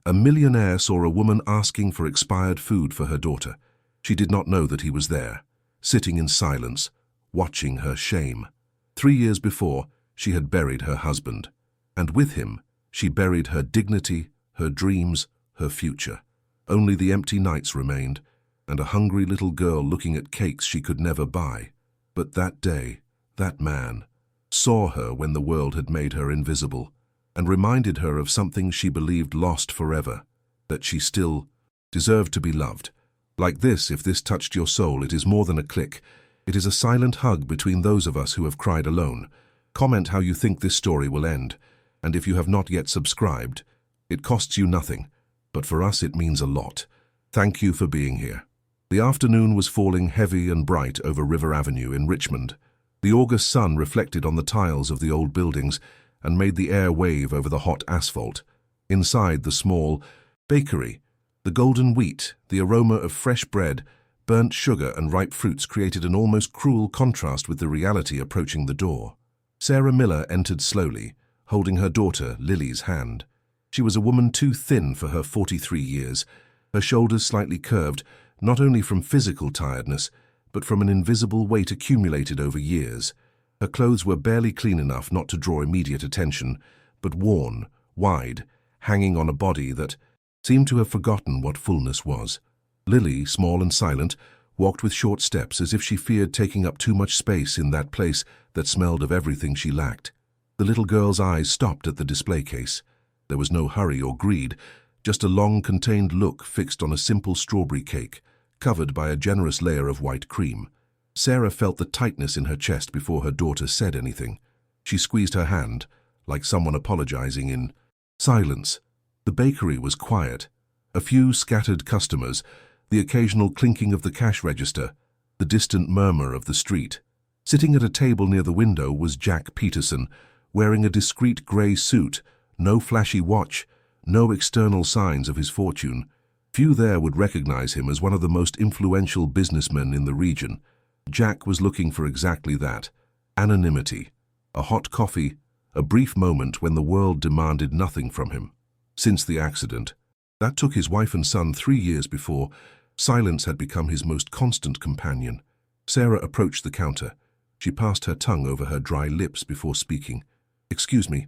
A millionaire saw a woman asking for expired food for her daughter. She did not know that he was there, sitting in silence, watching her shame. 3 years before, she had buried her husband, and with him, she buried her dignity, her dreams, her future. Only the empty nights remained, and a hungry little girl looking at cakes she could never buy. But that day, that man saw her when the world had made her invisible, and reminded her of something she believed lost forever, that she still deserved to be loved. Like this, if this touched your soul, it is more than a click. It is a silent hug between those of us who have cried alone. Comment how you think this story will end, and if you have not yet subscribed, it costs you nothing, but for us it means a lot. Thank you for being here. The afternoon was falling heavy and bright over River Avenue in Richmond. The August sun reflected on the tiles of the old buildings and made the air wave over the hot asphalt. Inside the small bakery, the golden wheat, the aroma of fresh bread, burnt sugar and ripe fruits created an almost cruel contrast with the reality approaching the door. Sarah Miller entered slowly, holding her daughter, Lily's, hand. She was a woman too thin for her 43 years, her shoulders slightly curved, not only from physical tiredness, but from an invisible weight accumulated over years. Her clothes were barely clean enough not to draw immediate attention, but worn, wide, hanging on a body that seemed to have forgotten what fullness was. Lily, small and silent, walked with short steps as if she feared taking up too much space in that place that smelled of everything she lacked. The little girl's eyes stopped at the display case. There was no hurry or greed, just a long, contained look fixed on a simple strawberry cake, covered by a generous layer of white cream. Sarah felt the tightness in her chest before her daughter said anything. She squeezed her hand, like someone apologizing in silence. The bakery was quiet. A few scattered customers, the occasional clinking of the cash register, the distant murmur of the street. Sitting at a table near the window was Jack Peterson, wearing a discreet grey suit, no flashy watch, no external signs of his fortune. Few there would recognize him as one of the most influential businessmen in the region. Jack was looking for exactly that: anonymity, a hot coffee, a brief moment when the world demanded nothing from him. Since the accident, that took his wife and son 3 years before, silence had become his most constant companion. Sarah approached the counter. She passed her tongue over her dry lips before speaking. "Excuse me."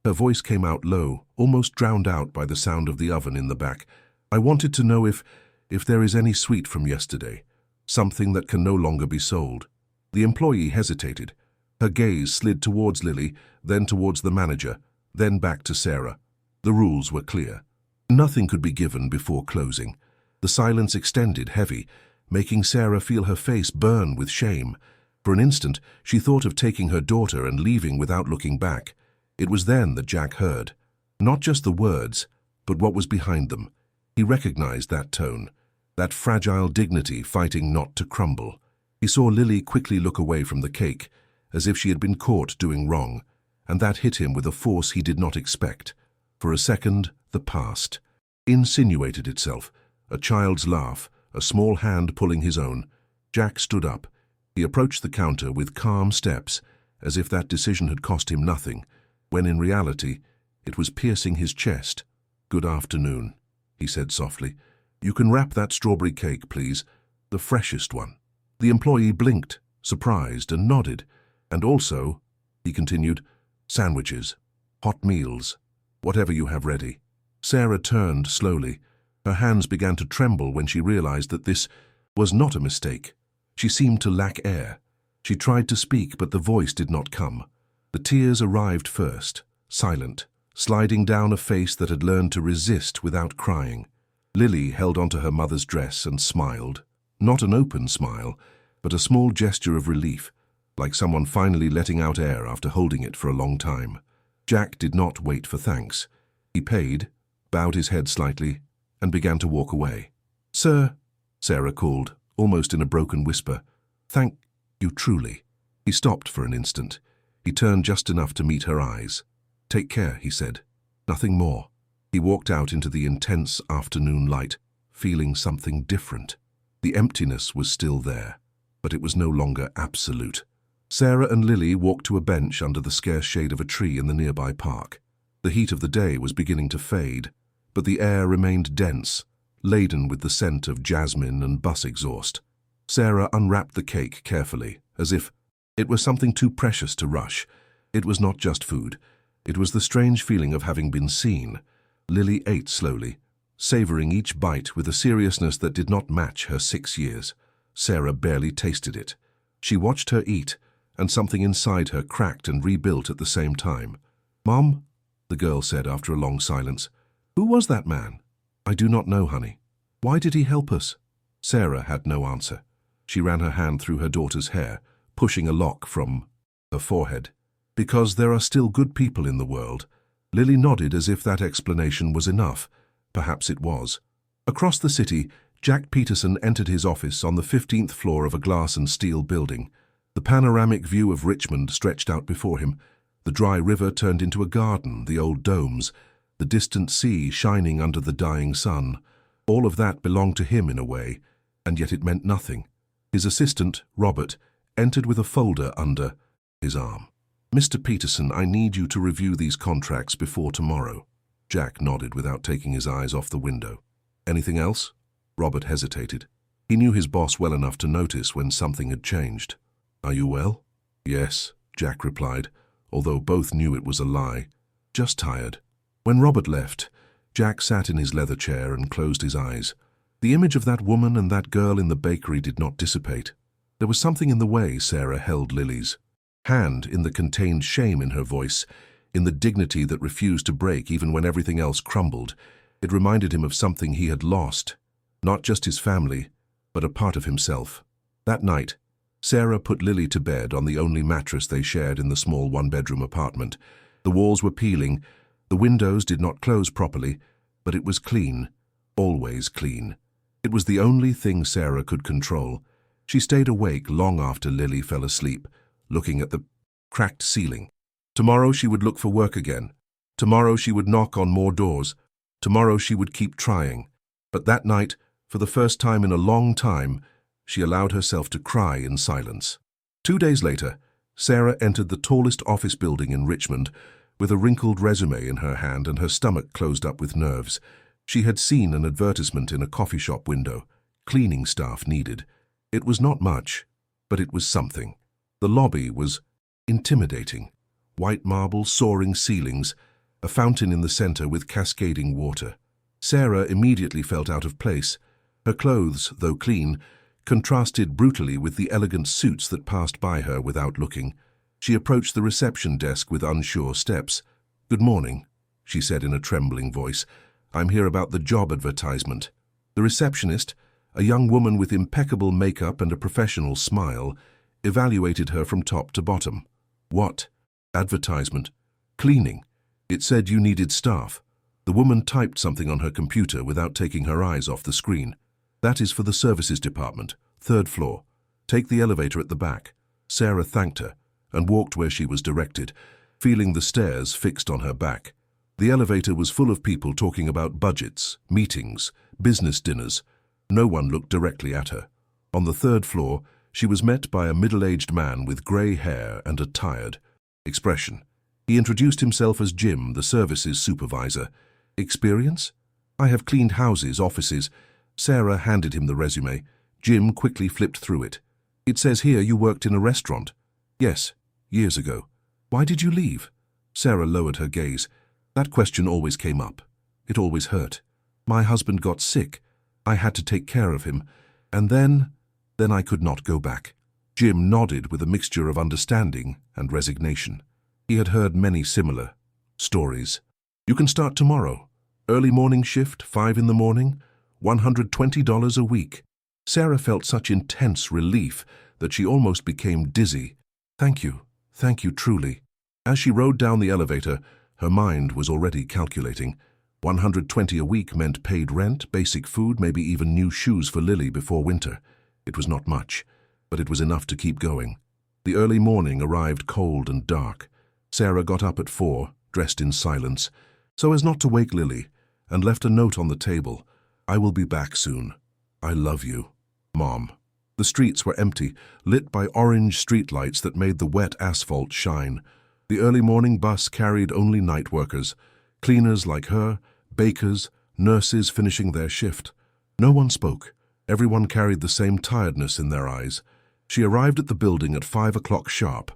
Her voice came out low, almost drowned out by the sound of the oven in the back. "I wanted to know if there is any sweet from yesterday, something that can no longer be sold." The employee hesitated. Her gaze slid towards Lily, then towards the manager, then back to Sarah. The rules were clear. Nothing could be given before closing. The silence extended heavy, making Sarah feel her face burn with shame. For an instant, she thought of taking her daughter and leaving without looking back. It was then that Jack heard. Not just the words, but what was behind them. He recognized that tone, that fragile dignity fighting not to crumble. He saw Lily quickly look away from the cake, as if she had been caught doing wrong, and that hit him with a force he did not expect. For a second, the past insinuated itself, a child's laugh, a small hand pulling his own. Jack stood up. He approached the counter with calm steps, as if that decision had cost him nothing, when in reality, it was piercing his chest. "Good afternoon," he said softly. "You can wrap that strawberry cake, please, the freshest one." The employee blinked, surprised, and nodded. "And also," he continued, "sandwiches, hot meals, whatever you have ready." Sarah turned slowly. Her hands began to tremble when she realized that this was not a mistake. She seemed to lack air. She tried to speak, but the voice did not come. The tears arrived first, silent, sliding down a face that had learned to resist without crying. Lily held onto her mother's dress and smiled. Not an open smile, but a small gesture of relief, like someone finally letting out air after holding it for a long time. Jack did not wait for thanks. He paid, bowed his head slightly, and began to walk away. "Sir," Sarah called, almost in a broken whisper. "Thank you truly." He stopped for an instant. He turned just enough to meet her eyes. "Take care," he said. Nothing more. He walked out into the intense afternoon light, feeling something different. The emptiness was still there, but it was no longer absolute. Sarah and Lily walked to a bench under the scarce shade of a tree in the nearby park. The heat of the day was beginning to fade, but the air remained dense, laden with the scent of jasmine and bus exhaust. Sarah unwrapped the cake carefully, as if it was something too precious to rush. It was not just food. It was the strange feeling of having been seen. Lily ate slowly, savoring each bite with a seriousness that did not match her 6 years. Sarah barely tasted it. She watched her eat, and something inside her cracked and rebuilt at the same time. "Mom," the girl said after a long silence, "who was that man?" "I do not know, honey." "Why did he help us?" Sarah had no answer. She ran her hand through her daughter's hair, pushing a lock from her forehead. "Because there are still good people in the world." Lily nodded as if that explanation was enough. Perhaps it was. Across the city, Jack Peterson entered his office on the 15th floor of a glass and steel building. The panoramic view of Richmond stretched out before him. The dry river turned into a garden, the old domes, the distant sea shining under the dying sun. All of that belonged to him in a way, and yet it meant nothing. His assistant, Robert, entered with a folder under his arm. "Mr. Peterson, I need you to review these contracts before tomorrow." Jack nodded without taking his eyes off the window. "Anything else?" Robert hesitated. He knew his boss well enough to notice when something had changed. "Are you well?" "Yes," Jack replied, although both knew it was a lie. "Just tired." When Robert left, Jack sat in his leather chair and closed his eyes. The image of that woman and that girl in the bakery did not dissipate. There was something in the way Sarah held Lily's hand, in the contained shame in her voice, in the dignity that refused to break even when everything else crumbled. It reminded him of something he had lost, not just his family, but a part of himself. That night, Sarah put Lily to bed on the only mattress they shared in the small one-bedroom apartment. The walls were peeling, the windows did not close properly, but it was clean, always clean. It was the only thing Sarah could control. She stayed awake long after Lily fell asleep, looking at the cracked ceiling. Tomorrow she would look for work again. Tomorrow she would knock on more doors. Tomorrow she would keep trying. But that night, for the first time in a long time, she allowed herself to cry in silence. 2 days later, Sarah entered the tallest office building in Richmond with a wrinkled resume in her hand and her stomach closed up with nerves. She had seen an advertisement in a coffee shop window. Cleaning staff needed. It was not much, but it was something. The lobby was intimidating. White marble, soaring ceilings, a fountain in the center with cascading water. Sarah immediately felt out of place. Her clothes, though clean, contrasted brutally with the elegant suits that passed by her without looking. She approached the reception desk with unsure steps. "Good morning," she said in a trembling voice. "I'm here about the job advertisement." The receptionist, a young woman with impeccable makeup and a professional smile, evaluated her from top to bottom. "What? Advertisement? Cleaning. It said you needed staff." The woman typed something on her computer without taking her eyes off the screen. "That is for the services department, 3rd floor. Take the elevator at the back." Sarah thanked her and walked where she was directed, feeling the stares fixed on her back. The elevator was full of people talking about budgets, meetings, business dinners. No one looked directly at her. On the 3rd floor, she was met by a middle-aged man with grey hair and a tired expression. He introduced himself as Jim, the services supervisor. "Experience?" "I have cleaned houses, offices." Sarah handed him the resume. Jim quickly flipped through it. "It says here you worked in a restaurant." "Yes, years ago." "Why did you leave?" Sarah lowered her gaze. That question always came up. It always hurt. "My husband got sick. I had to take care of him. And then I could not go back." Jim nodded with a mixture of understanding and resignation. He had heard many similar stories. "You can start tomorrow. Early morning shift, 5 in the morning, $120 a week." Sarah felt such intense relief that she almost became dizzy. Thank you, truly." As she rode down the elevator, her mind was already calculating. 120 a week meant paid rent, basic food, maybe even new shoes for Lily before winter. It was not much, but it was enough to keep going. The early morning arrived cold and dark. Sarah got up at 4, dressed in silence, so as not to wake Lily, and left a note on the table. "I will be back soon. I love you, Mom." The streets were empty, lit by orange streetlights that made the wet asphalt shine. The early morning bus carried only night workers, cleaners like her, bakers, nurses finishing their shift. No one spoke. Everyone carried the same tiredness in their eyes. She arrived at the building at 5 o'clock sharp.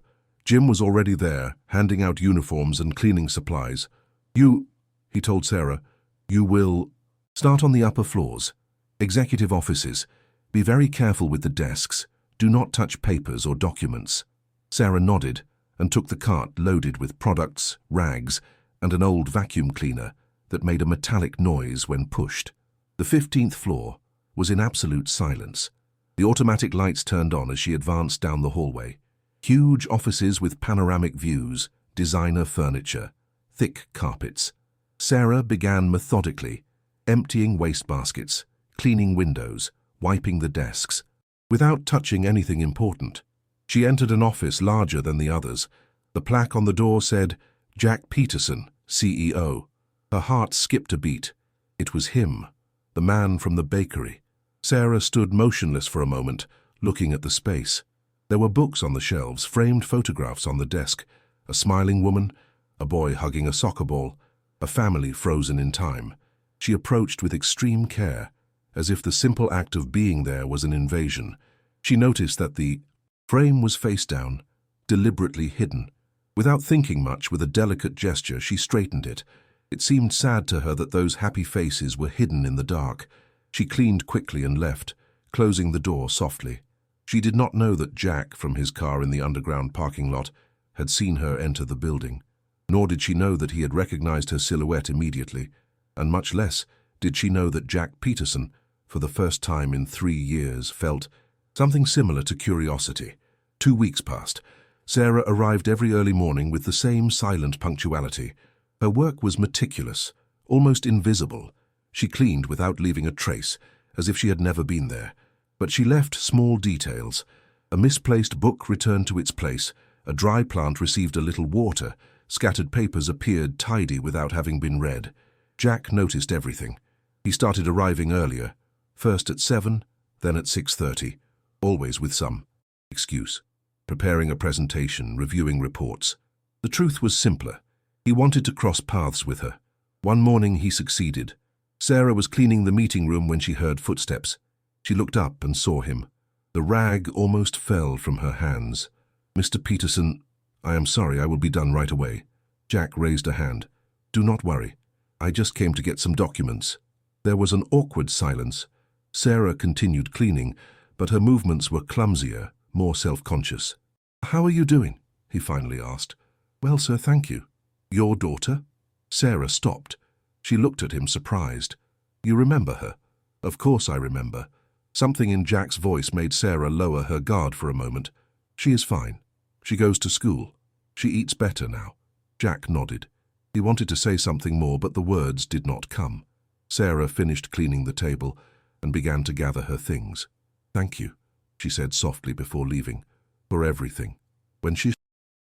Jim was already there, handing out uniforms and cleaning supplies. He told Sarah, you will start on the upper floors. Executive offices. Be very careful with the desks. Do not touch papers or documents. Sarah nodded and took the cart loaded with products, rags, and an old vacuum cleaner that made a metallic noise when pushed. The 15th floor was in absolute silence. The automatic lights turned on as she advanced down the hallway. Huge offices with panoramic views, designer furniture, thick carpets. Sarah began methodically, emptying wastebaskets, cleaning windows, wiping the desks, without touching anything important. She entered an office larger than the others. The plaque on the door said, Jack Peterson, CEO. Her heart skipped a beat. It was him, the man from the bakery. Sarah stood motionless for a moment, looking at the space. There were books on the shelves, framed photographs on the desk, a smiling woman, a boy hugging a soccer ball, a family frozen in time. She approached with extreme care, as if the simple act of being there was an invasion. She noticed that the frame was face down, deliberately hidden. Without thinking much, with a delicate gesture, she straightened it. It seemed sad to her that those happy faces were hidden in the dark. She cleaned quickly and left, closing the door softly. She did not know that Jack, from his car in the underground parking lot, had seen her enter the building. Nor did she know that he had recognized her silhouette immediately, and much less did she know that Jack Peterson, for the first time in 3 years, felt something similar to curiosity. 2 weeks passed. Sarah arrived every early morning with the same silent punctuality. Her work was meticulous, almost invisible. She cleaned without leaving a trace, as if she had never been there. But she left small details. A misplaced book returned to its place, a dry plant received a little water, scattered papers appeared tidy without having been read. Jack noticed everything. He started arriving earlier, first at 7, then at 6:30, always with some excuse. Preparing a presentation, reviewing reports. The truth was simpler. He wanted to cross paths with her. One morning he succeeded. Sarah was cleaning the meeting room when she heard footsteps. She looked up and saw him. The rag almost fell from her hands. Mr. Peterson, I am sorry, I will be done right away. Jack raised a hand. Do not worry. I just came to get some documents. There was an awkward silence. Sarah continued cleaning, but her movements were clumsier, more self-conscious. How are you doing? He finally asked. Well, sir, thank you. Your daughter? Sarah stopped. She looked at him surprised. You remember her? Of course I remember. Something in Jack's voice made Sarah lower her guard for a moment. She is fine. She goes to school. She eats better now. Jack nodded. He wanted to say something more, but the words did not come. Sarah finished cleaning the table and began to gather her things. Thank you, she said softly before leaving, for everything. When she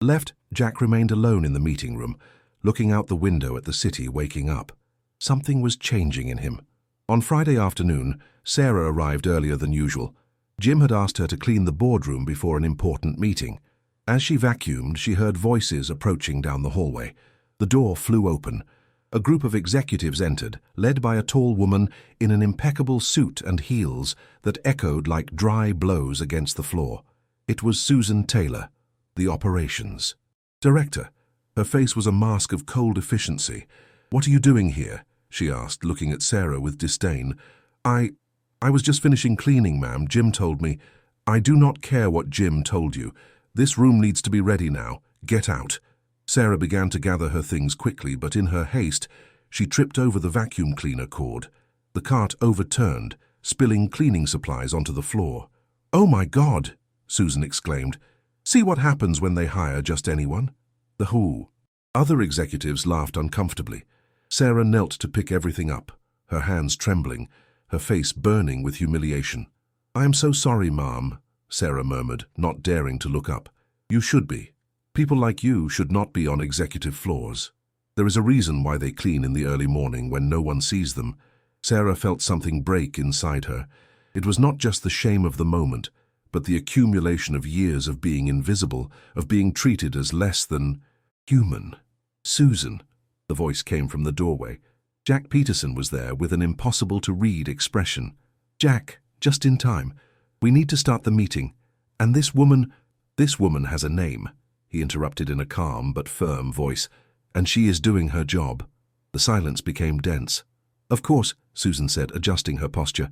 left, Jack remained alone in the meeting room, looking out the window at the city waking up. Something was changing in him. On Friday afternoon, Sarah arrived earlier than usual. Jim had asked her to clean the boardroom before an important meeting. As she vacuumed, she heard voices approaching down the hallway. The door flew open. A group of executives entered, led by a tall woman in an impeccable suit and heels that echoed like dry blows against the floor. It was Susan Taylor, the operations director. Her face was a mask of cold efficiency. What are you doing here? She asked, looking at Sarah with disdain. I was just finishing cleaning, ma'am. Jim told me. I do not care what Jim told you. This room needs to be ready now. Get out. Sarah began to gather her things quickly, but in her haste, she tripped over the vacuum cleaner cord. The cart overturned, spilling cleaning supplies onto the floor. Oh my God, Susan exclaimed. See what happens when they hire just anyone? The who? Other executives laughed uncomfortably. Sarah knelt to pick everything up, her hands trembling, her face burning with humiliation. I am so sorry, ma'am, Sarah murmured, not daring to look up. You should be. People like you should not be on executive floors. There is a reason why they clean in the early morning when no one sees them. Sarah felt something break inside her. It was not just the shame of the moment, but the accumulation of years of being invisible, of being treated as less than human. Susan, the voice came from the doorway. Jack Peterson was there with an impossible-to-read expression. "Jack, just in time. We need to start the meeting. And this woman has a name," he interrupted in a calm but firm voice, "and she is doing her job." The silence became dense. "Of course," Susan said, adjusting her posture.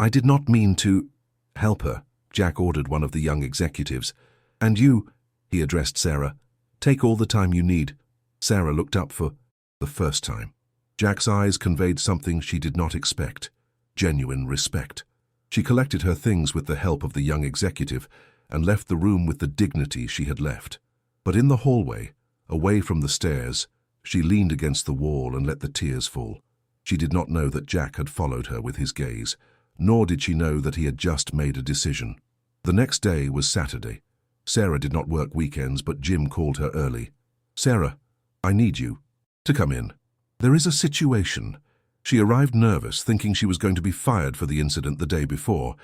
"I did not mean to—" "Help her," Jack ordered one of the young executives. "And you," he addressed Sarah, "take all the time you need." Sarah looked up for the first time. Jack's eyes conveyed something she did not expect: genuine respect. She collected her things with the help of the young executive and left the room with the dignity she had left. But in the hallway, away from the stairs, she leaned against the wall and let the tears fall. She did not know that Jack had followed her with his gaze, nor did she know that he had just made a decision. The next day was Saturday. Sarah did not work weekends, but Jim called her early. "Sarah, I need you to come in. There is a situation." She arrived nervous, thinking she was going to be fired for the incident the day before.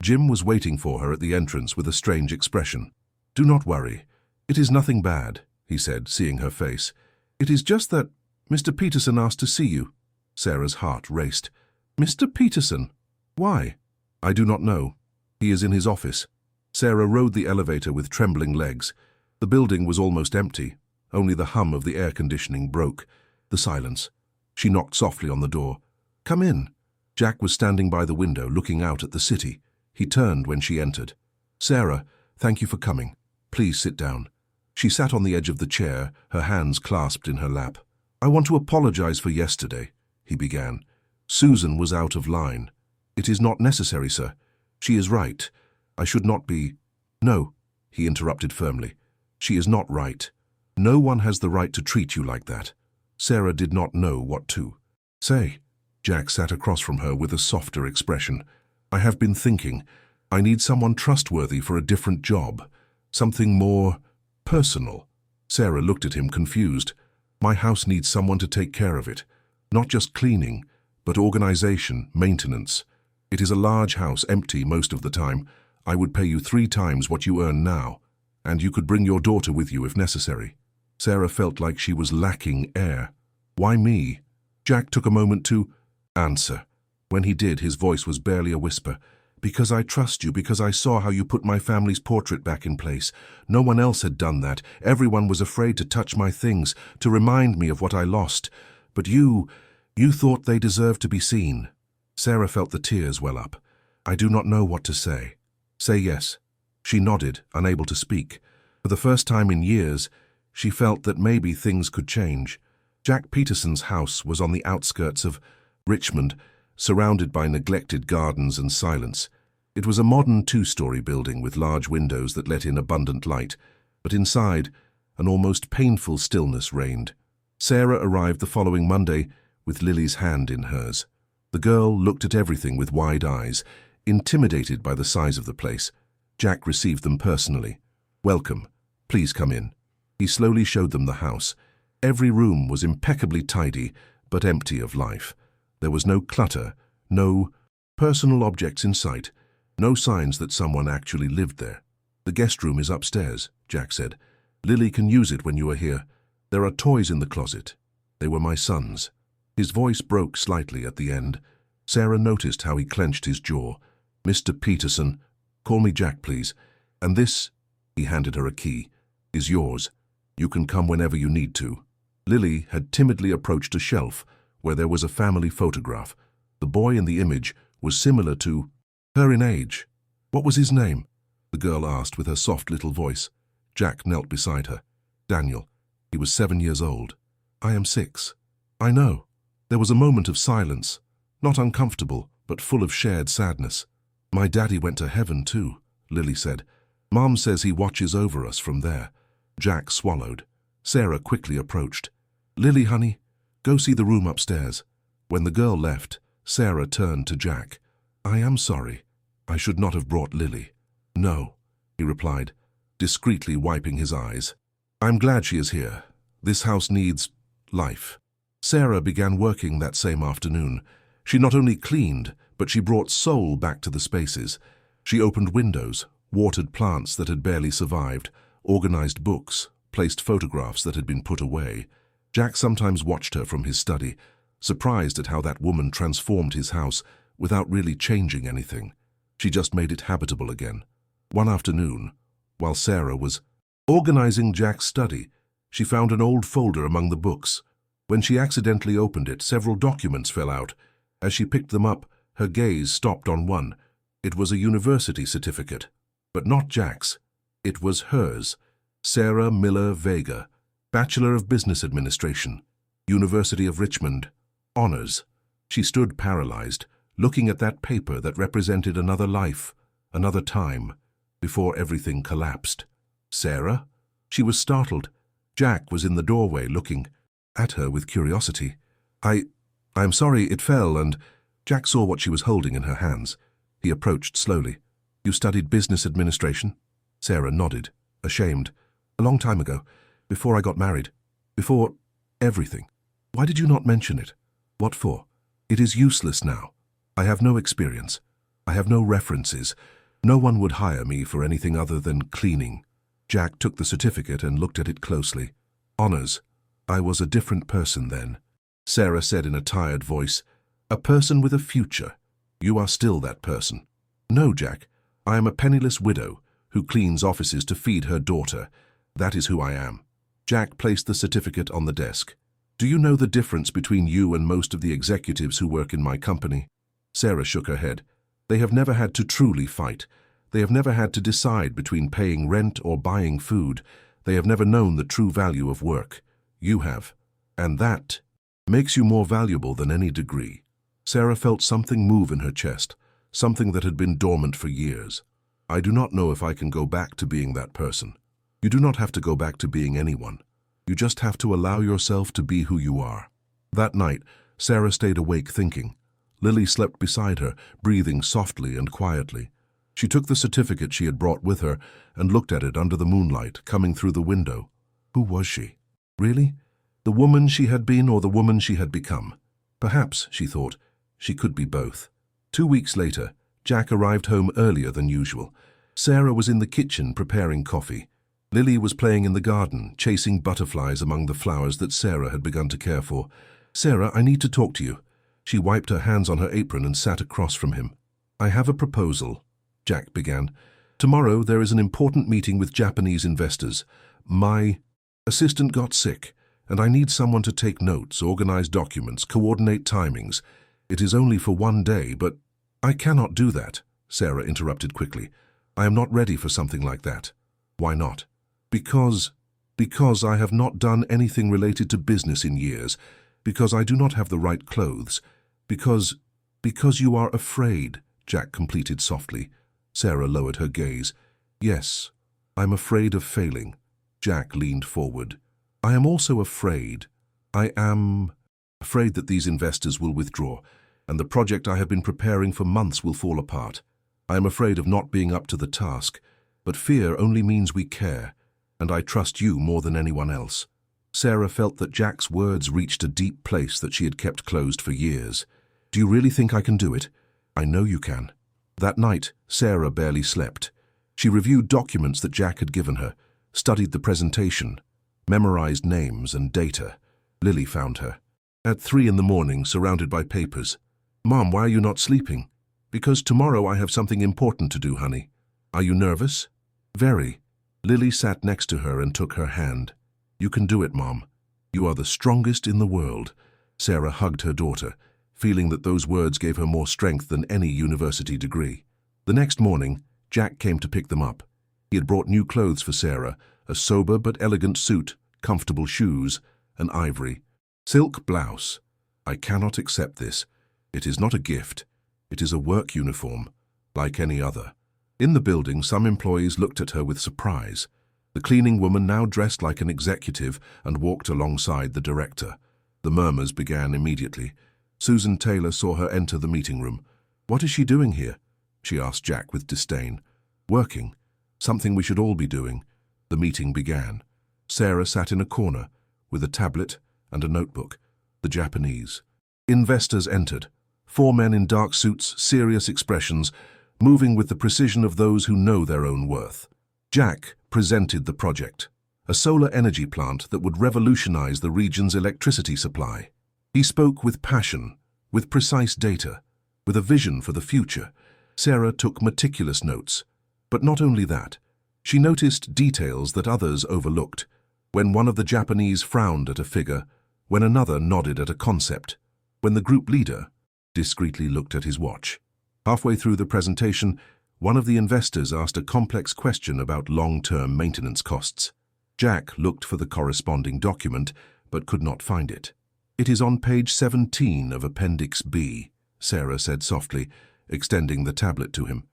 Jim was waiting for her at the entrance with a strange expression. "Do not worry. It is nothing bad," he said, seeing her face. "It is just that Mr. Peterson asked to see you." Sarah's heart raced. "Mr. Peterson? Why?" "I do not know. He is in his office." Sarah rode the elevator with trembling legs. The building was almost empty. Only the hum of the air conditioning broke the silence. She knocked softly on the door. "Come in." Jack was standing by the window, looking out at the city. He turned when she entered. "Sarah, thank you for coming. Please sit down." She sat on the edge of the chair, her hands clasped in her lap. "I want to apologize for yesterday," he began. "Susan was out of line." "It is not necessary, sir. She is right. I should not be—" "No," he interrupted firmly. "She is not right. No one has the right to treat you like that." Sarah did not know what to say. Jack sat across from her with a softer expression. "I have been thinking. I need someone trustworthy for a different job. Something more personal." Sarah looked at him confused. "My house needs someone to take care of it. Not just cleaning, but organization, maintenance. It is a large house, empty most of the time. I would pay you 3 times what you earn now, and you could bring your daughter with you if necessary." Sarah felt like she was lacking air. "Why me?" Jack took a moment to answer. When he did, his voice was barely a whisper. "Because I trust you, because I saw how you put my family's portrait back in place. No one else had done that. Everyone was afraid to touch my things, to remind me of what I lost. But you thought they deserved to be seen." Sarah felt the tears well up. "I do not know what to say." "Say yes." She nodded, unable to speak. For the first time in years, she felt that maybe things could change. Jack Peterson's house was on the outskirts of Richmond, surrounded by neglected gardens and silence. It was a modern 2-story building with large windows that let in abundant light, but inside, an almost painful stillness reigned. Sarah arrived the following Monday with Lily's hand in hers. The girl looked at everything with wide eyes, intimidated by the size of the place. Jack received them personally. "Welcome. Please come in." He slowly showed them the house. Every room was impeccably tidy, but empty of life. There was no clutter, no personal objects in sight, no signs that someone actually lived there. "The guest room is upstairs," Jack said. "Lily can use it when you are here. There are toys in the closet. They were my son's." His voice broke slightly at the end. Sarah noticed how he clenched his jaw. "Mr. Peterson, call me Jack, please. And this," he handed her a key, "is yours. You can come whenever you need to." Lily had timidly approached a shelf where there was a family photograph. The boy in the image was similar to her in age. "What was his name?" the girl asked with her soft little voice. Jack knelt beside her. "Daniel. He was 7 years old." "I am 6. "I know." There was a moment of silence, not uncomfortable, but full of shared sadness. "My daddy went to heaven too," Lily said. "Mom says he watches over us from there." Jack swallowed. Sarah quickly approached. "Lily, honey, go see the room upstairs." When the girl left, Sarah turned to Jack. "I am sorry. I should not have brought Lily." "No," he replied, discreetly wiping his eyes. "I'm glad she is here. This house needs life." Sarah began working that same afternoon. She not only cleaned, but she brought soul back to the spaces. She opened windows, watered plants that had barely survived, organized books, placed photographs that had been put away. Jack sometimes watched her from his study, surprised at how that woman transformed his house without really changing anything. She just made it habitable again. One afternoon, while Sarah was organizing Jack's study, she found an old folder among the books. When she accidentally opened it, several documents fell out. As she picked them up, her gaze stopped on one. It was a university certificate, but not Jack's. It was hers. Sarah Miller Vega, Bachelor of Business Administration, University of Richmond, Honors. She stood paralyzed, looking at that paper that represented another life, another time, before everything collapsed. Sarah? She was startled. Jack was in the doorway looking at her with curiosity. I'm sorry, it fell, and Jack saw what she was holding in her hands. He approached slowly. You studied business administration? Sarah nodded, ashamed. A long time ago, before I got married, before everything. Why did you not mention it? What for? It is useless now. I have no experience. I have no references. No one would hire me for anything other than cleaning. Jack took the certificate and looked at it closely. Honors. I was a different person then. Sarah said in a tired voice, a person with a future. You are still that person. No, Jack. I am a penniless widow who cleans offices to feed her daughter. That is who I am. Jack placed the certificate on the desk. Do you know the difference between you and most of the executives who work in my company? Sarah shook her head. They have never had to truly fight. They have never had to decide between paying rent or buying food. They have never known the true value of work. You have. And that makes you more valuable than any degree. Sarah felt something move in her chest, something that had been dormant for years. I do not know if I can go back to being that person. You do not have to go back to being anyone. You just have to allow yourself to be who you are. That night, Sarah stayed awake thinking. Lily slept beside her, breathing softly and quietly. She took the certificate she had brought with her and looked at it under the moonlight coming through the window. Who was she? Really? The woman she had been or the woman she had become? Perhaps, she thought, she could be both. 2 weeks later, Jack arrived home earlier than usual. Sarah was in the kitchen preparing coffee. Lily was playing in the garden, chasing butterflies among the flowers that Sarah had begun to care for. Sarah, I need to talk to you. She wiped her hands on her apron and sat across from him. I have a proposal, Jack began. Tomorrow there is an important meeting with Japanese investors. My assistant got sick, and I need someone to take notes, organize documents, coordinate timings. It is only for 1 day, but I cannot do that, Sarah interrupted quickly. I am not ready for something like that. Why not? Because I have not done anything related to business in years, because I do not have the right clothes, because you are afraid, Jack completed softly. Sarah lowered her gaze. Yes, I'm afraid of failing. Jack leaned forward. I am also afraid. I am afraid that these investors will withdraw, and the project I have been preparing for months will fall apart. I am afraid of not being up to the task, but fear only means we care, and I trust you more than anyone else. Sarah felt that Jack's words reached a deep place that she had kept closed for years. Do you really think I can do it? I know you can. That night, Sarah barely slept. She reviewed documents that Jack had given her, studied the presentation, memorized names and data. Lily found her. At 3 in the morning, surrounded by papers. Mom, why are you not sleeping? Because tomorrow I have something important to do, honey. Are you nervous? Very. Lily sat next to her and took her hand. You can do it, Mom. You are the strongest in the world. Sarah hugged her daughter, feeling that those words gave her more strength than any university degree. The next morning, Jack came to pick them up. He had brought new clothes for Sarah, a sober but elegant suit, comfortable shoes, an ivory silk blouse. I cannot accept this. It is not a gift. It is a work uniform, like any other. In the building, some employees looked at her with surprise. The cleaning woman now dressed like an executive and walked alongside the director. The murmurs began immediately. Susan Taylor saw her enter the meeting room. What is she doing here? She asked Jack with disdain. Working. Something we should all be doing. The meeting began. Sarah sat in a corner with a tablet and a notebook. The Japanese investors entered. 4 men in dark suits, serious expressions, moving with the precision of those who know their own worth. Jack presented the project, a solar energy plant that would revolutionize the region's electricity supply. He spoke with passion, with precise data, with a vision for the future. Sarah took meticulous notes. But not only that, she noticed details that others overlooked. When one of the Japanese frowned at a figure, when another nodded at a concept, when the group leader discreetly looked at his watch. Halfway through the presentation, one of the investors asked a complex question about long-term maintenance costs. Jack looked for the corresponding document, but could not find it. "It is on page 17 of Appendix B," Sarah said softly, extending the tablet to him.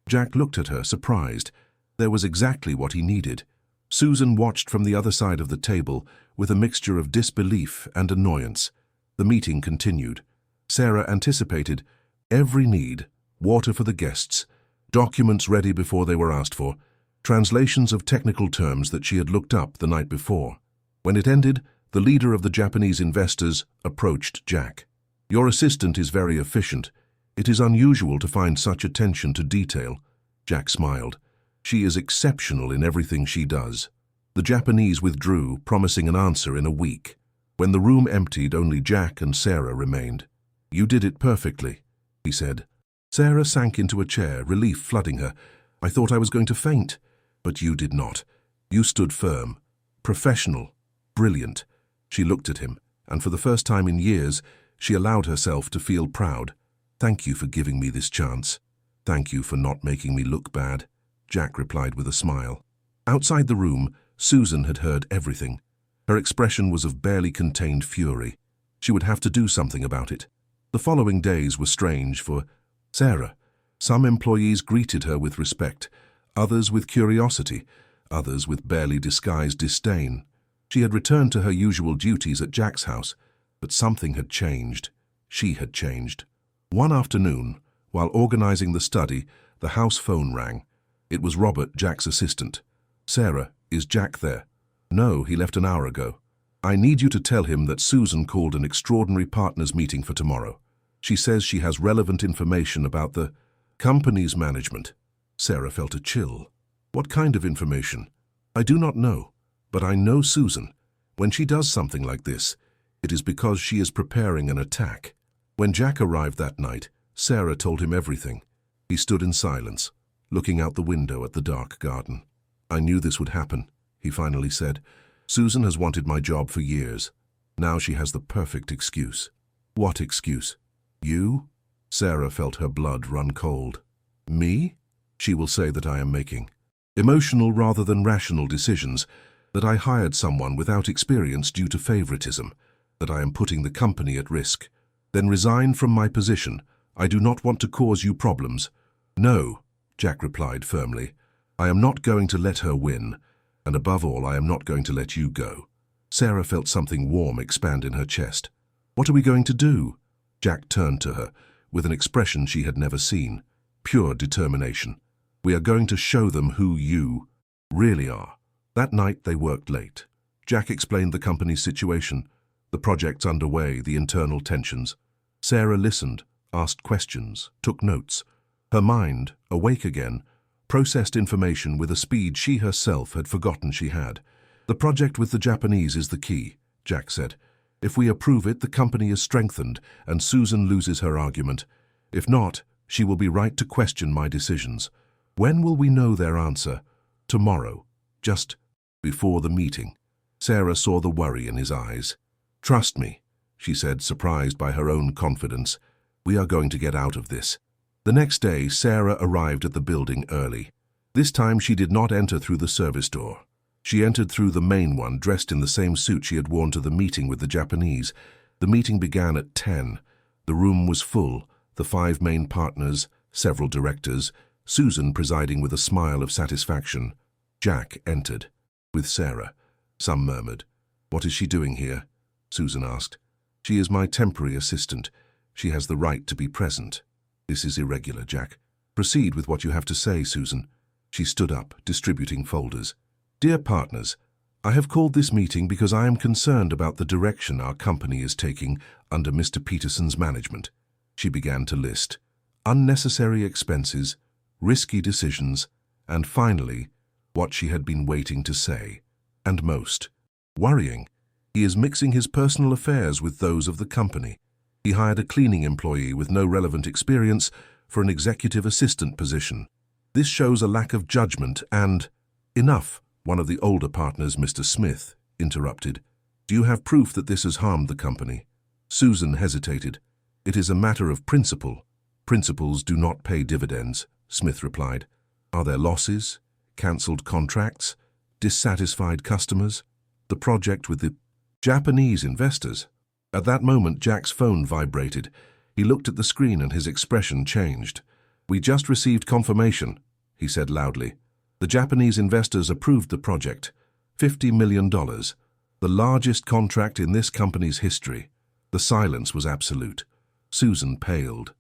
Jack looked at her, surprised. There was exactly what he needed. Susan watched from the other side of the table with a mixture of disbelief and annoyance. The meeting continued. Sarah anticipated every need: water for the guests, documents ready before they were asked for, translations of technical terms that she had looked up the night before. When it ended, the leader of the Japanese investors approached Jack. "Your assistant is very efficient. It is unusual to find such attention to detail." Jack smiled. "She is exceptional in everything she does." The Japanese withdrew, promising an answer in a week. When the room emptied, only Jack and Sarah remained. "You did it perfectly," he said. Sarah sank into a chair, relief flooding her. "I thought I was going to faint." "But you did not. You stood firm, professional, brilliant." She looked at him, and for the first time in years, she allowed herself to feel proud. "Thank you for giving me this chance. Thank you for not making me look bad," Jack replied with a smile. Outside the room, Susan had heard everything. Her expression was of barely contained fury. She would have to do something about it. The following days were strange for Sarah. Some employees greeted her with respect, others with curiosity, others with barely disguised disdain. She had returned to her usual duties at Jack's house, but something had changed. She had changed. One afternoon, while organizing the study, the house phone rang. It was Robert, Jack's assistant. "Sarah, is Jack there?" "No, he left an hour ago." "I need you to tell him that Susan called an extraordinary partners meeting for tomorrow. She says she has relevant information about the company's management." Sarah felt a chill. "What kind of information?" "I do not know, but I know Susan. When she does something like this, it is because she is preparing an attack." When Jack arrived that night, Sarah told him everything. He stood in silence, looking out the window at the dark garden. "I knew this would happen," he finally said. "Susan has wanted my job for years. Now she has the perfect excuse." "What excuse?" "You?" Sarah felt her blood run cold. "Me?" "She will say that I am making emotional rather than rational decisions, that I hired someone without experience due to favoritism, that I am putting the company at risk. Then resign from my position. I do not want to cause you problems." "No," Jack replied firmly. "I am not going to let her win, and above all, I am not going to let you go." Sarah felt something warm expand in her chest. "What are we going to do?" Jack turned to her, with an expression she had never seen. Pure determination. "We are going to show them who you really are." That night they worked late. Jack explained the company's situation, the projects underway, the internal tensions. Sarah listened, asked questions, took notes. Her mind, awake again, processed information with a speed she herself had forgotten she had. "The project with the Japanese is the key," Jack said. "If we approve it, the company is strengthened, and Susan loses her argument. If not, she will be right to question my decisions. When will we know their answer?" "Tomorrow, just before the meeting." Sarah saw the worry in his eyes. "Trust me," she said, surprised by her own confidence. "We are going to get out of this." The next day, Sarah arrived at the building early. This time she did not enter through the service door. She entered through the main one, dressed in the same suit she had worn to the meeting with the Japanese. The meeting began at 10. The room was full, the 5 main partners, several directors, Susan presiding with a smile of satisfaction. Jack entered, with Sarah. Some murmured. "What is she doing here?" Susan asked. "She is my temporary assistant. She has the right to be present." "This is irregular, Jack." "Proceed with what you have to say, Susan." She stood up, distributing folders. "Dear partners, I have called this meeting because I am concerned about the direction our company is taking under Mr. Peterson's management." She began to list unnecessary expenses, risky decisions, and finally, what she had been waiting to say, and most worrying, He is mixing his personal affairs with those of the company. He hired a cleaning employee with no relevant experience for an executive assistant position. This shows a lack of judgment and— Enough, one of the older partners, Mr. Smith, interrupted. Do you have proof that this has harmed the company? Susan hesitated. It is a matter of principle. Principles do not pay dividends, Smith replied. Are there losses, cancelled contracts, dissatisfied customers? The project with the Japanese investors? At that moment, Jack's phone vibrated. He looked at the screen and his expression changed. We just received confirmation, he said loudly. The Japanese investors approved the project. $50 million. The largest contract in this company's history. The silence was absolute. Susan paled.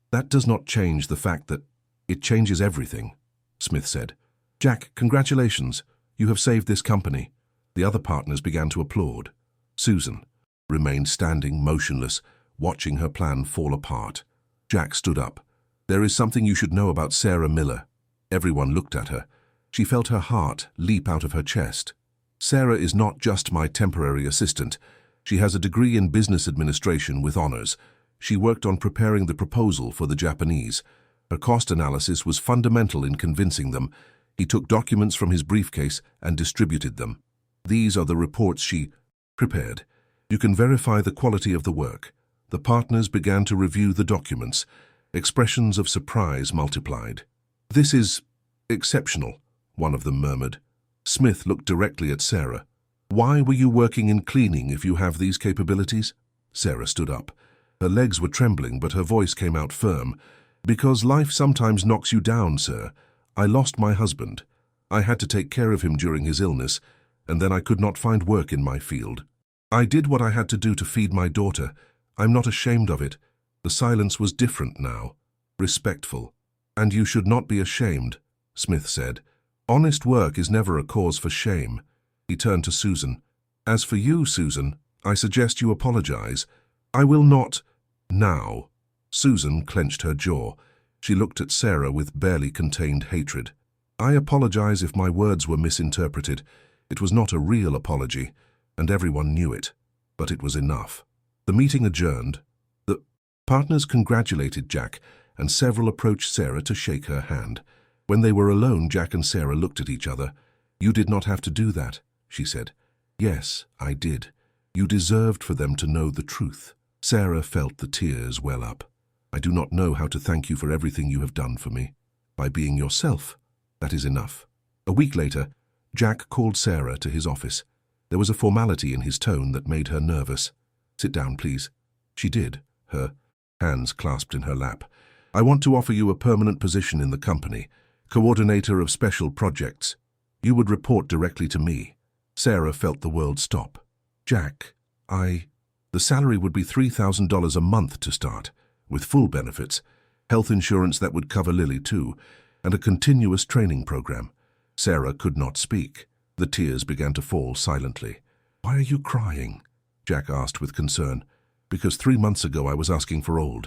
That does not change the fact that— It changes everything, Smith said. Jack, congratulations. You have saved this company. The other partners began to applaud. Susan remained standing, motionless, watching her plan fall apart. Jack stood up. There is something you should know about Sarah Miller. Everyone looked at her. She felt her heart leap out of her chest. Sarah is not just my temporary assistant. She has a degree in business administration with honors. She worked on preparing the proposal for the Japanese. Her cost analysis was fundamental in convincing them. He took documents from his briefcase and distributed them. These are the reports she prepared. You can verify the quality of the work. The partners began to review the documents. Expressions of surprise multiplied. This is exceptional, one of them murmured. Smith looked directly at Sarah. Why were you working in cleaning if you have these capabilities? Sarah stood up. Her legs were trembling, but her voice came out firm. Because life sometimes knocks you down, sir. I lost my husband. I had to take care of him during his illness, and then I could not find work in my field. I did what I had to do to feed my daughter. I'm not ashamed of it. The silence was different now. Respectful. And you should not be ashamed, Smith said. Honest work is never a cause for shame. He turned to Susan. As for you, Susan, I suggest you apologize. I will not— Now. Susan clenched her jaw. She looked at Sarah with barely contained hatred. I apologize if my words were misinterpreted. It was not a real apology, and everyone knew it. But it was enough. The meeting adjourned. The partners congratulated Jack, and several approached Sarah to shake her hand. When they were alone, Jack and Sarah looked at each other. You did not have to do that, she said. Yes, I did. You deserved for them to know the truth. Sarah felt the tears well up. I do not know how to thank you for everything you have done for me. By being yourself, that is enough. A week later, Jack called Sarah to his office. There was a formality in his tone that made her nervous. Sit down, please. She did, her hands clasped in her lap. I want to offer you a permanent position in the company, coordinator of special projects. You would report directly to me. Sarah felt the world stop. Jack, The salary would be $3,000 a month to start, with full benefits, health insurance that would cover Lily too, and a continuous training program. Sarah could not speak. The tears began to fall silently. Why are you crying? Jack asked with concern. Because 3 months ago I was asking for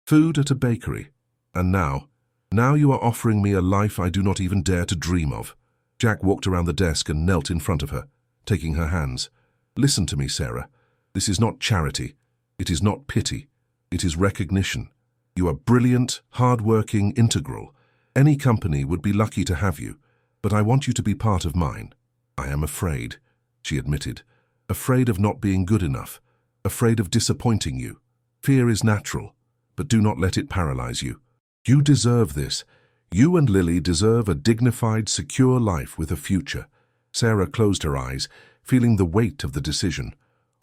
food at a bakery. And now you are offering me a life I do not even dare to dream of. Jack walked around the desk and knelt in front of her, taking her hands. Listen to me, Sarah. This is not charity. It is not pity. It is recognition. You are brilliant, hard-working, integral. Any company would be lucky to have you, but I want you to be part of mine. I am afraid, she admitted. Afraid of not being good enough. Afraid of disappointing you. Fear is natural, but do not let it paralyze you. You deserve this. You and Lily deserve a dignified, secure life with a future. Sarah closed her eyes, feeling the weight of the decision.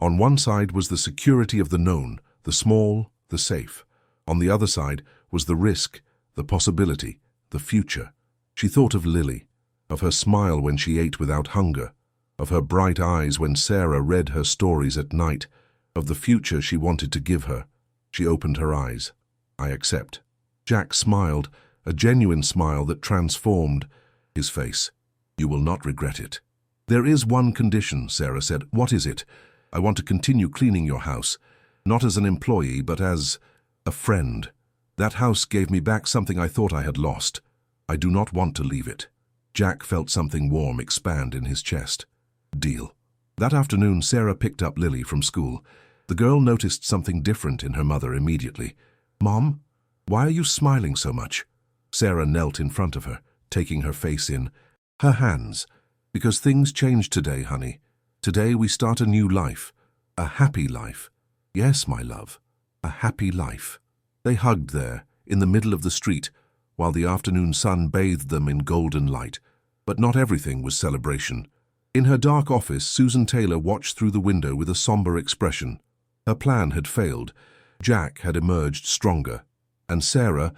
On one side was the security of the known, the small, the safe. On the other side was the risk, the possibility, the future. She thought of Lily, of her smile when she ate without hunger, of her bright eyes when Sarah read her stories at night, of the future she wanted to give her. She opened her eyes. I accept. Jack smiled, a genuine smile that transformed his face. You will not regret it. There is one condition, Sarah said. What is it? I want to continue cleaning your house, not as an employee, but as a friend. That house gave me back something I thought I had lost. I do not want to leave it. Jack felt something warm expand in his chest. Deal. That afternoon, Sarah picked up Lily from school. The girl noticed something different in her mother immediately. "Mom, why are you smiling so much?" Sarah knelt in front of her, taking her face in her hands. "Because things changed today, honey. Today we start a new life. A happy life. Yes, my love, a happy life." They hugged there, in the middle of the street, while the afternoon sun bathed them in golden light. But not everything was celebration. In her dark office, Susan Taylor watched through the window with a somber expression. Her plan had failed. Jack had emerged stronger. And Sarah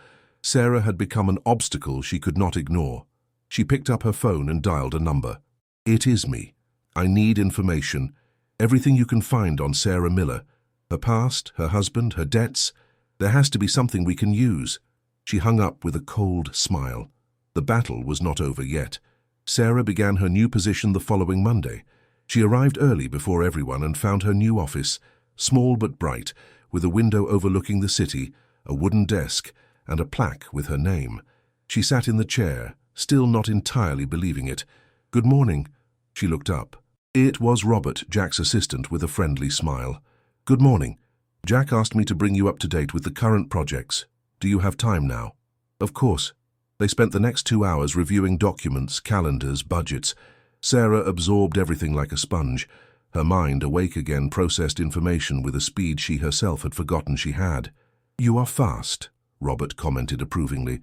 had become an obstacle she could not ignore. She picked up her phone and dialed a number. "It is me. I need information. Everything you can find on Sarah Miller. Her past, her husband, her debts. There has to be something we can use." She hung up with a cold smile. The battle was not over yet. Sarah began her new position the following Monday. She arrived early before everyone and found her new office, small but bright, with a window overlooking the city, a wooden desk, and a plaque with her name. She sat in the chair, still not entirely believing it. "Good morning." She looked up. It was Robert, Jack's assistant, with a friendly smile. "Good morning. Jack asked me to bring you up to date with the current projects. Do you have time now?" "Of course." They spent the next 2 hours reviewing documents, calendars, budgets. Sarah absorbed everything like a sponge. Her mind, awake again, processed information with a speed she herself had forgotten she had. "You are fast," Robert commented approvingly.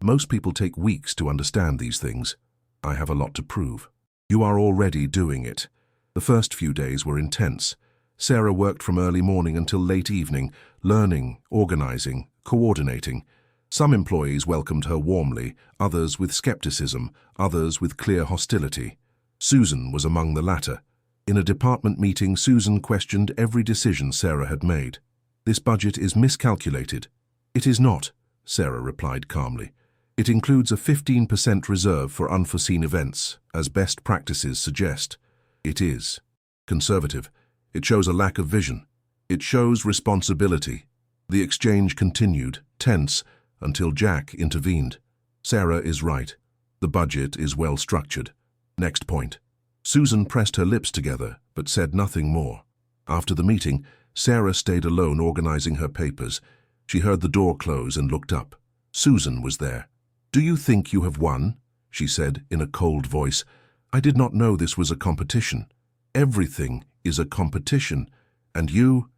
"Most people take weeks to understand these things. I have a lot to prove." "You are already doing it." The first few days were intense. Sarah worked from early morning until late evening, learning, organizing, coordinating. Some employees welcomed her warmly, others with skepticism, others with clear hostility. Susan was among the latter. In a department meeting, Susan questioned every decision Sarah had made. "This budget is miscalculated." "It is not," Sarah replied calmly. "It includes a 15% reserve for unforeseen events, as best practices suggest." "It is conservative. It shows a lack of vision. It shows responsibility." The exchange continued, tense, until Jack intervened. "Sarah is right. The budget is well structured. Next point." Susan pressed her lips together, but said nothing more. After the meeting, Sarah stayed alone organizing her papers. She heard the door close and looked up. Susan was there. "Do you think you have won?" she said in a cold voice. "I did not know this was a competition." "Everything is a competition, and you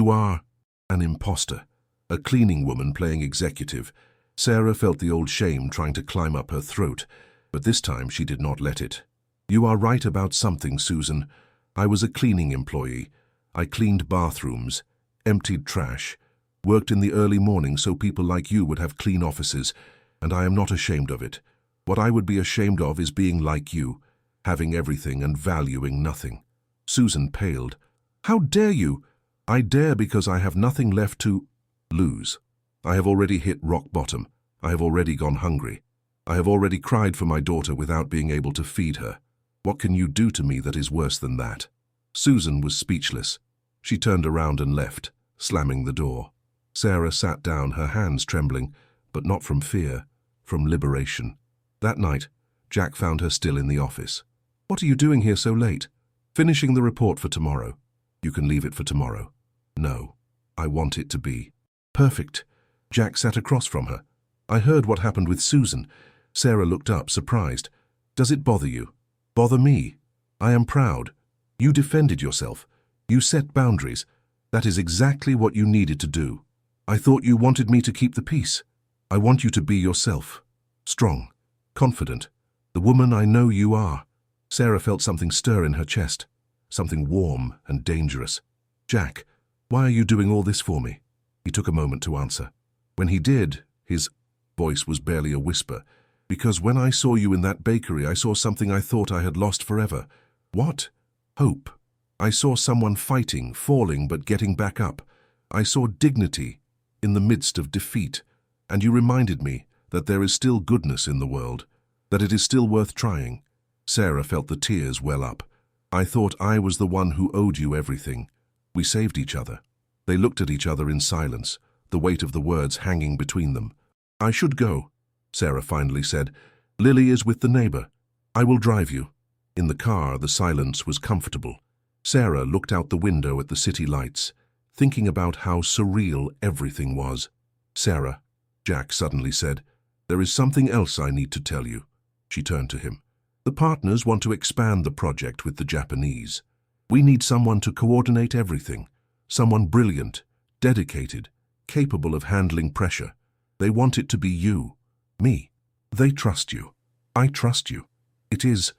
are an imposter." A cleaning woman playing executive. Sarah felt the old shame trying to climb up her throat, but this time she did not let it. "You are right about something, Susan. I was a cleaning employee. I cleaned bathrooms, emptied trash, worked in the early morning so people like you would have clean offices, and I am not ashamed of it. What I would be ashamed of is being like you, having everything and valuing nothing." Susan paled. "How dare you?" "I dare because I have nothing left to lose. I have already hit rock bottom. I have already gone hungry. I have already cried for my daughter without being able to feed her. What can you do to me that is worse than that?" Susan was speechless. She turned around and left, slamming the door. Sarah sat down, her hands trembling, but not from fear, from liberation. That night, Jack found her still in the office. "What are you doing here so late?" "Finishing the report for tomorrow." "You can leave it for tomorrow." "No, I want it to be." "Perfect." Jack sat across from her. "I heard what happened with Susan." Sarah looked up, surprised. "Does it bother you?" "Bother me? I am proud. You defended yourself. You set boundaries. That is exactly what you needed to do. I thought you wanted me to keep the peace. I want you to be yourself. Strong, confident, the woman I know you are." Sarah felt something stir in her chest, something warm and dangerous. "Jack, why are you doing all this for me?" He took a moment to answer. When he did, his voice was barely a whisper. "Because when I saw you in that bakery, I saw something I thought I had lost forever." "What?" "Hope. I saw someone fighting, falling, but getting back up. I saw dignity in the midst of defeat. And you reminded me that there is still goodness in the world, that it is still worth trying." Sarah felt the tears well up. "I thought I was the one who owed you everything. We saved each other." They looked at each other in silence, the weight of the words hanging between them. "I should go," Sarah finally said. "Lily is with the neighbor. I will drive you." In the car, the silence was comfortable. Sarah looked out the window at the city lights, thinking about how surreal everything was. "Sarah," Jack suddenly said, "there is something else I need to tell you." She turned to him. "The partners want to expand the project with the Japanese. We need someone to coordinate everything. Someone brilliant, dedicated, capable of handling pressure. They want it to be you, me. They trust you. I trust you. It is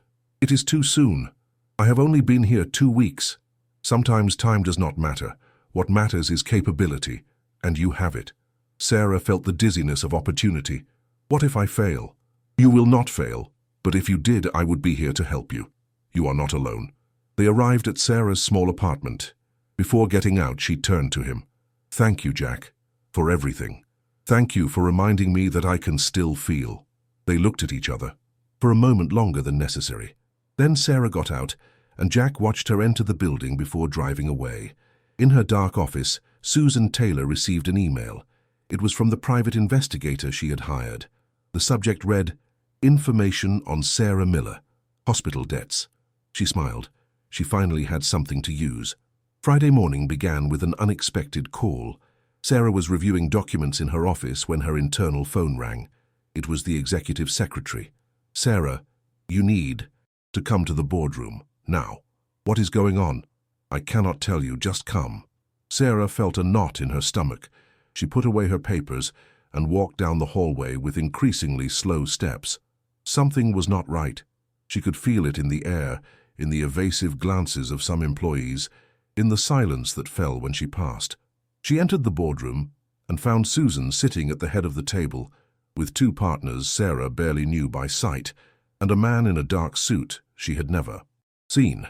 too soon. I have only been here 2 weeks. Sometimes time does not matter. What matters is capability, and you have it." Sarah felt the dizziness of opportunity. "What if I fail?" "You will not fail, but if you did, I would be here to help you. You are not alone." They arrived at Sarah's small apartment. Before getting out, she turned to him. "Thank you, Jack, for everything. Thank you for reminding me that I can still feel." They looked at each other, for a moment longer than necessary. Then Sarah got out, and Jack watched her enter the building before driving away. In her dark office, Susan Taylor received an email. It was from the private investigator she had hired. The subject read, "Information on Sarah Miller, hospital debts." She smiled. She finally had something to use. Friday morning began with an unexpected call. Sarah was reviewing documents in her office when her internal phone rang. It was the executive secretary. "Sarah, you need to come to the boardroom, now." "What is going on?" "I cannot tell you, just come." Sarah felt a knot in her stomach. She put away her papers and walked down the hallway with increasingly slow steps. Something was not right. She could feel it in the air, in the evasive glances of some employees, in the silence that fell when she passed. She entered the boardroom and found Susan sitting at the head of the table, with 2 partners Sarah barely knew by sight, and a man in a dark suit she had never seen.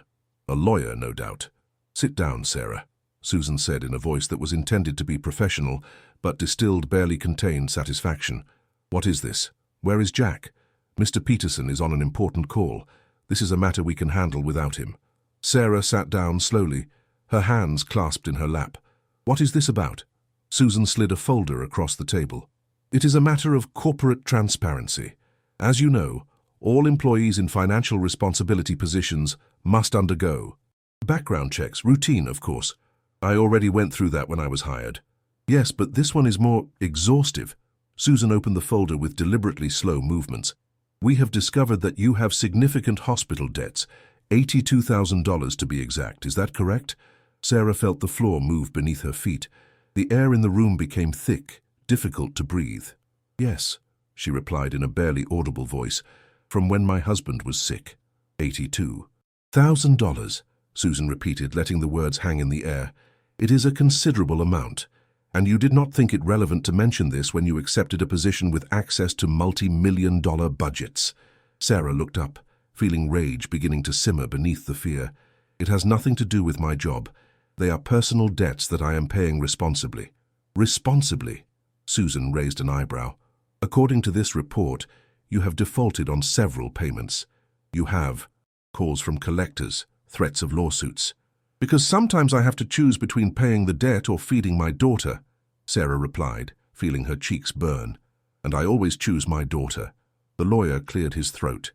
A lawyer, no doubt. "Sit down, Sarah," Susan said in a voice that was intended to be professional, but distilled barely contained satisfaction. "What is this? Where is Jack? Mr. Peterson is on an important call. This is a matter we can handle without him." Sarah sat down slowly, her hands clasped in her lap. "What is this about?" Susan slid a folder across the table. "It is a matter of corporate transparency. As you know, all employees in financial responsibility positions must undergo background checks, routine, of course. I already went through that when I was hired." "Yes, but this one is more exhaustive." Susan opened the folder with deliberately slow movements. "We have discovered that you have significant hospital debts, $82,000 to be exact. Is that correct?" Sarah felt the floor move beneath her feet. The air in the room became thick, difficult to breathe. "Yes," she replied in a barely audible voice, "from when my husband was sick." $82,000, Susan repeated, letting the words hang in the air. "It is a considerable amount, and you did not think it relevant to mention this when you accepted a position with access to multi-million-dollar budgets." Sarah looked up, feeling rage beginning to simmer beneath the fear. "It has nothing to do with my job. They are personal debts that I am paying responsibly." "Responsibly?" Susan raised an eyebrow. "According to this report, you have defaulted on several payments. You have calls from collectors, threats of lawsuits." "Because sometimes I have to choose between paying the debt or feeding my daughter," Sarah replied, feeling her cheeks burn. "And I always choose my daughter." The lawyer cleared his throat.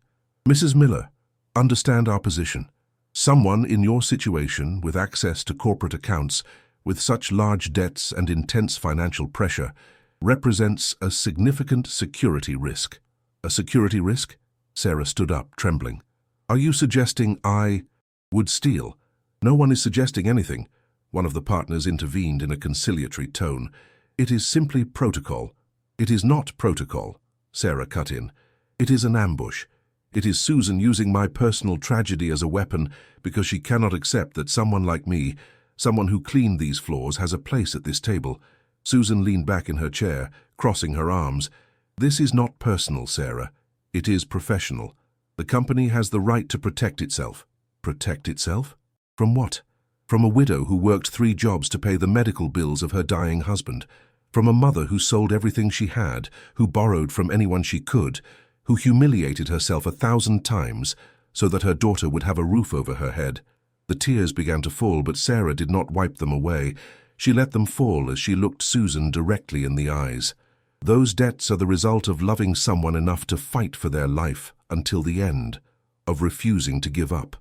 "Mrs. Miller, understand our position. Someone in your situation, with access to corporate accounts, with such large debts and intense financial pressure, represents a significant security risk." "A security risk?" Sarah stood up, trembling. "Are you suggesting I would steal?" "No one is suggesting anything," one of the partners intervened in a conciliatory tone. "It is simply protocol." "It is not protocol," Sarah cut in. "It is an ambush. It is Susan using my personal tragedy as a weapon because she cannot accept that someone like me, someone who cleaned these floors, has a place at this table." Susan leaned back in her chair, crossing her arms. "This is not personal, Sarah. It is professional. The company has the right to protect itself." "Protect itself? From what?" "From a widow who worked 3 jobs to pay the medical bills of her dying husband. From a mother who sold everything she had, who borrowed from anyone she could, who humiliated herself 1,000 times so that her daughter would have a roof over her head." The tears began to fall, but Sarah did not wipe them away. She let them fall as she looked Susan directly in the eyes. "Those debts are the result of loving someone enough to fight for their life until the end, of refusing to give up.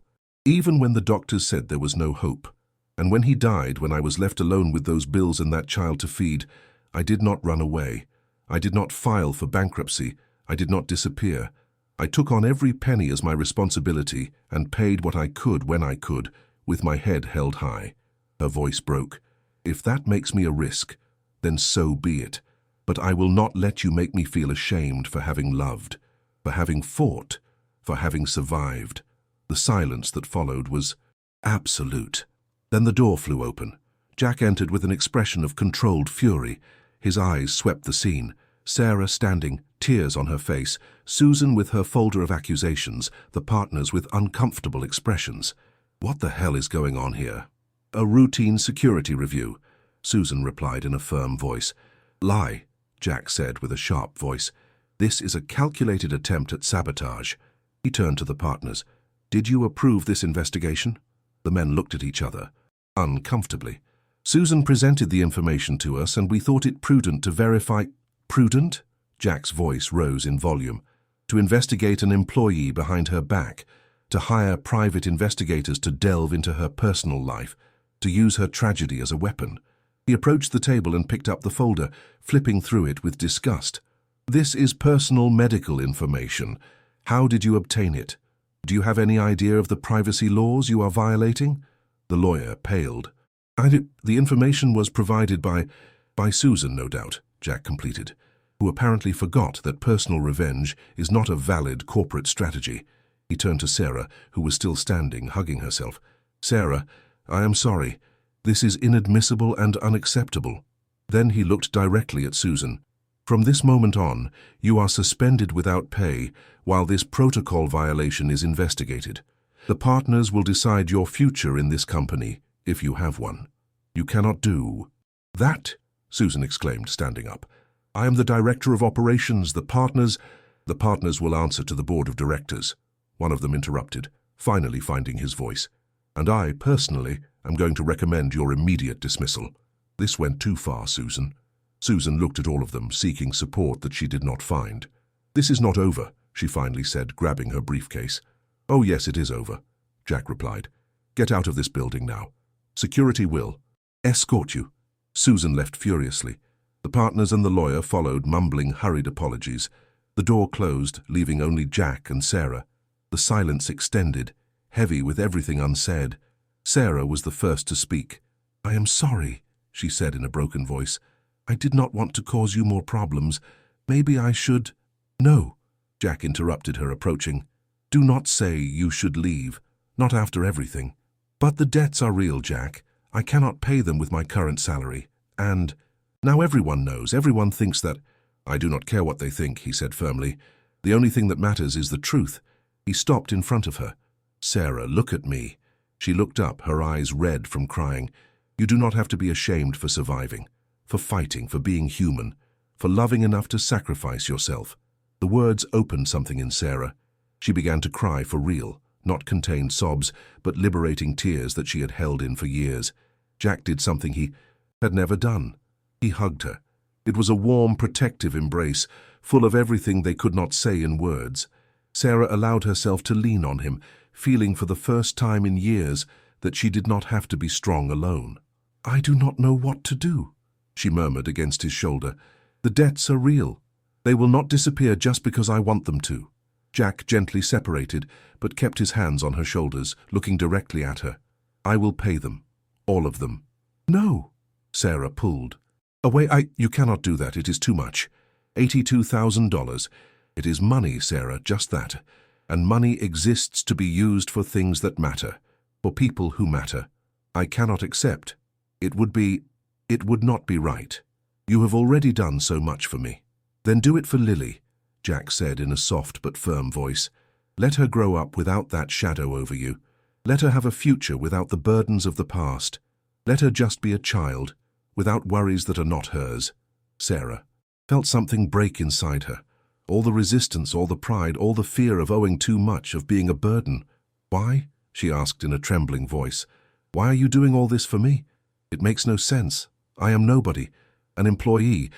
Even when the doctors said there was no hope. And when he died, when I was left alone with those bills and that child to feed, I did not run away. I did not file for bankruptcy. I did not disappear. I took on every penny as my responsibility and paid what I could when I could, with my head held high. Her voice broke. If that makes me a risk, then so be it. But I will not let you make me feel ashamed for having loved, for having fought, for having survived. The silence that followed was absolute. Then the door flew open. Jack entered with an expression of controlled fury. His eyes swept the scene. Sarah standing, tears on her face, Susan with her folder of accusations, the partners with uncomfortable expressions. What the hell is going on here? A routine security review, Susan replied in a firm voice. Lie, Jack said with a sharp voice. This is a calculated attempt at sabotage. He turned to the partners. Did you approve this investigation? The men looked at each other, uncomfortably. Susan presented the information to us and we thought it prudent to verify. Prudent? Jack's voice rose in volume. To investigate an employee behind her back, to hire private investigators to delve into her personal life, to use her tragedy as a weapon. He approached the table and picked up the folder, flipping through it with disgust. This is personal medical information. How did you obtain it? Do you have any idea of the privacy laws you are violating? The lawyer paled. The information was provided by Susan, no doubt, Jack completed, who apparently forgot that personal revenge is not a valid corporate strategy. He turned to Sarah, who was still standing, hugging herself. Sarah, I am sorry. This is inadmissible and unacceptable. Then he looked directly at Susan. From this moment on, you are suspended without pay while this protocol violation is investigated. The partners will decide your future in this company, if you have one. You cannot do that, Susan exclaimed, standing up. I am the director of operations. The partners will answer to the board of directors. One of them interrupted, finally finding his voice. And I, personally, am going to recommend your immediate dismissal. This went too far, Susan. Susan looked at all of them, seeking support that she did not find. This is not over, she finally said, grabbing her briefcase. Oh yes, it is over, Jack replied. Get out of this building now. Security will escort you. Susan left furiously. The partners and the lawyer followed, mumbling hurried apologies. The door closed, leaving only Jack and Sarah. The silence extended, heavy with everything unsaid. Sarah was the first to speak. I am sorry, she said in a broken voice. I did not want to cause you more problems. Maybe I should... No, Jack interrupted her, approaching. Do not say you should leave, not after everything. But the debts are real, Jack. I cannot pay them with my current salary. And now everyone knows, everyone thinks that... I do not care what they think, he said firmly. The only thing that matters is the truth. He stopped in front of her. Sarah, look at me. She looked up, her eyes red from crying. You do not have to be ashamed for surviving, for fighting, for being human, for loving enough to sacrifice yourself. The words opened something in Sarah. She began to cry for real, not contained sobs, but liberating tears that she had held in for years. Jack did something he had never done. He hugged her. It was a warm, protective embrace, full of everything they could not say in words. Sarah allowed herself to lean on him, feeling for the first time in years that she did not have to be strong alone. I do not know what to do, she murmured against his shoulder. The debts are real. They will not disappear just because I want them to. Jack gently separated, but kept his hands on her shoulders, looking directly at her. I will pay them. All of them. No, Sarah pulled. Away, you cannot do that. It is too much. $82,000. It is money, Sarah, just that. And money exists to be used for things that matter, for people who matter. I cannot accept. It would not be right. You have already done so much for me. Then do it for Lily, Jack said in a soft but firm voice. Let her grow up without that shadow over you. Let her have a future without the burdens of the past. Let her just be a child, without worries that are not hers. Sarah felt something break inside her. All the resistance, all the pride, all the fear of owing too much, of being a burden. Why? She asked in a trembling voice. Why are you doing all this for me? It makes no sense. I am nobody. An employee.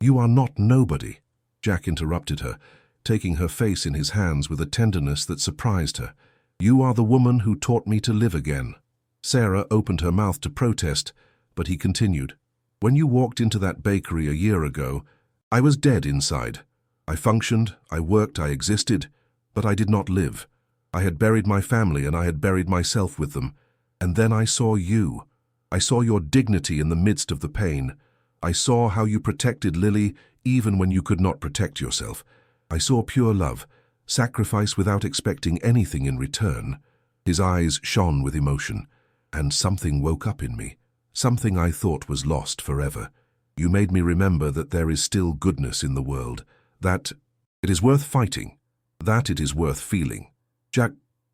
You are not nobody. Jack interrupted her, taking her face in his hands with a tenderness that surprised her. You are the woman who taught me to live again." Sarah opened her mouth to protest, but he continued. "When you walked into that bakery a year ago, I was dead inside. I functioned, I worked, I existed, but I did not live. I had buried my family and I had buried myself with them. And then I saw you. I saw your dignity in the midst of the pain. I saw how you protected Lily even when you could not protect yourself. I saw pure love, sacrifice without expecting anything in return." His eyes shone with emotion, and something woke up in me, something I thought was lost forever. "You made me remember that there is still goodness in the world, that it is worth fighting, that it is worth feeling." "Jack,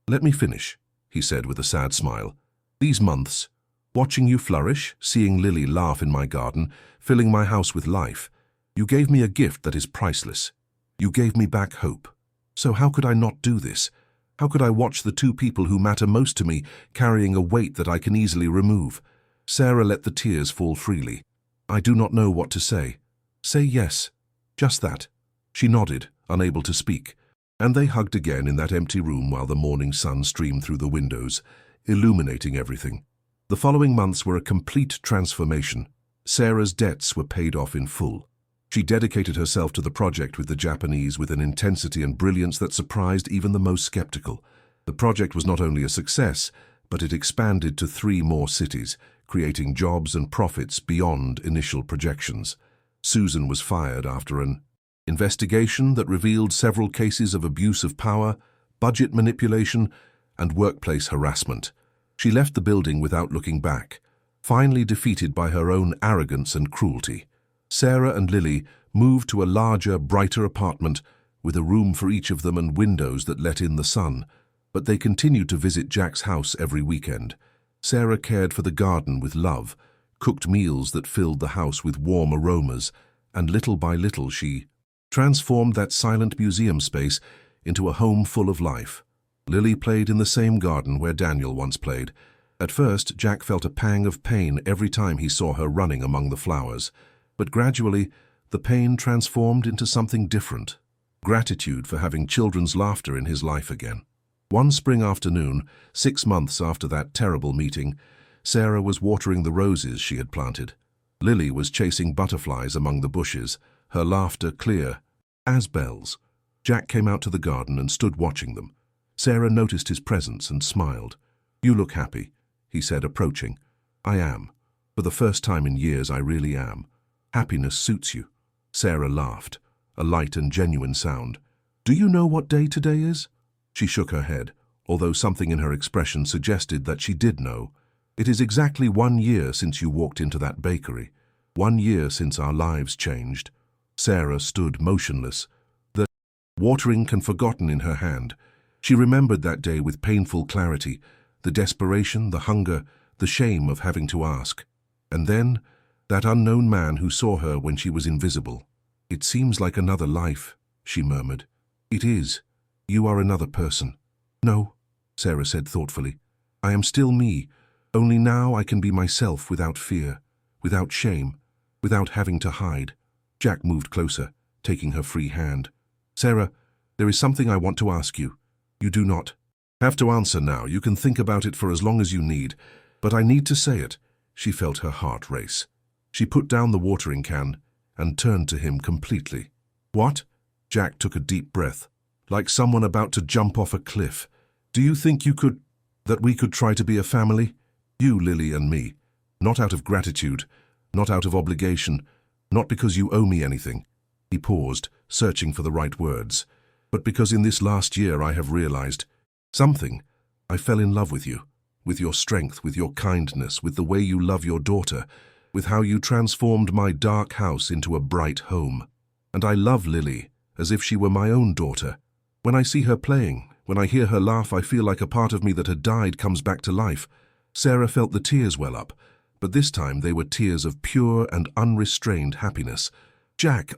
let me finish," he said with a sad smile. "These months, watching you flourish, seeing Lily laugh in my garden, filling my house with life, you gave me a gift that is priceless. You gave me back hope. So how could I not do this? How could I watch the two people who matter most to me carrying a weight that I can easily remove?" Sarah let the tears fall freely. "I do not know what to say." "Say yes, just that." She nodded, unable to speak, and they hugged again in that empty room while the morning sun streamed through the windows, illuminating everything. The following months were a complete transformation. Sarah's debts were paid off in full. She dedicated herself to the project with the Japanese with an intensity and brilliance that surprised even the most skeptical. The project was not only a success, but it expanded to 3 more cities, creating jobs and profits beyond initial projections. Susan was fired after an investigation that revealed several cases of abuse of power, budget manipulation, and workplace harassment. She left the building without looking back, finally defeated by her own arrogance and cruelty. Sarah and Lily moved to a larger, brighter apartment with a room for each of them and windows that let in the sun, but they continued to visit Jack's house every weekend. Sarah cared for the garden with love, cooked meals that filled the house with warm aromas, and little by little she transformed that silent museum space into a home full of life. Lily played in the same garden where Daniel once played. At first, Jack felt a pang of pain every time he saw her running among the flowers. But gradually, the pain transformed into something different. Gratitude for having children's laughter in his life again. One spring afternoon, 6 months after that terrible meeting, Sarah was watering the roses she had planted. Lily was chasing butterflies among the bushes, her laughter clear as bells. Jack came out to the garden and stood watching them. Sarah noticed his presence and smiled. "You look happy," he said, approaching. "I am. For the first time in years, I really am. Happiness suits you." Sarah laughed, a light and genuine sound. "Do you know what day today is?" She shook her head, although something in her expression suggested that she did know. "It is exactly 1 year since you walked into that bakery. 1 year since our lives changed." Sarah stood motionless, the watering can forgotten in her hand. She remembered that day with painful clarity, the desperation, the hunger, the shame of having to ask. And then, that unknown man who saw her when she was invisible. "It seems like another life," she murmured. "It is. You are another person." "No," Sarah said thoughtfully. "I am still me, only now I can be myself without fear, without shame, without having to hide." Jack moved closer, taking her free hand. "Sarah, there is something I want to ask you. You do not have to answer now. You can think about it for as long as you need, but I need to say it." She felt her heart race. She put down the watering can and turned to him completely. "What?" Jack took a deep breath, like someone about to jump off a cliff. "Do you think that we could try to be a family? You, Lily, and me. Not out of gratitude, not out of obligation, not because you owe me anything." He paused, searching for the right words. "But because in this last year I have realized something. I fell in love with you, with your strength, with your kindness, with the way you love your daughter, with how you transformed my dark house into a bright home. And I love Lily, as if she were my own daughter. When I see her playing, when I hear her laugh, I feel like a part of me that had died comes back to life." Sarah felt the tears well up, but this time they were tears of pure and unrestrained happiness. "Jack,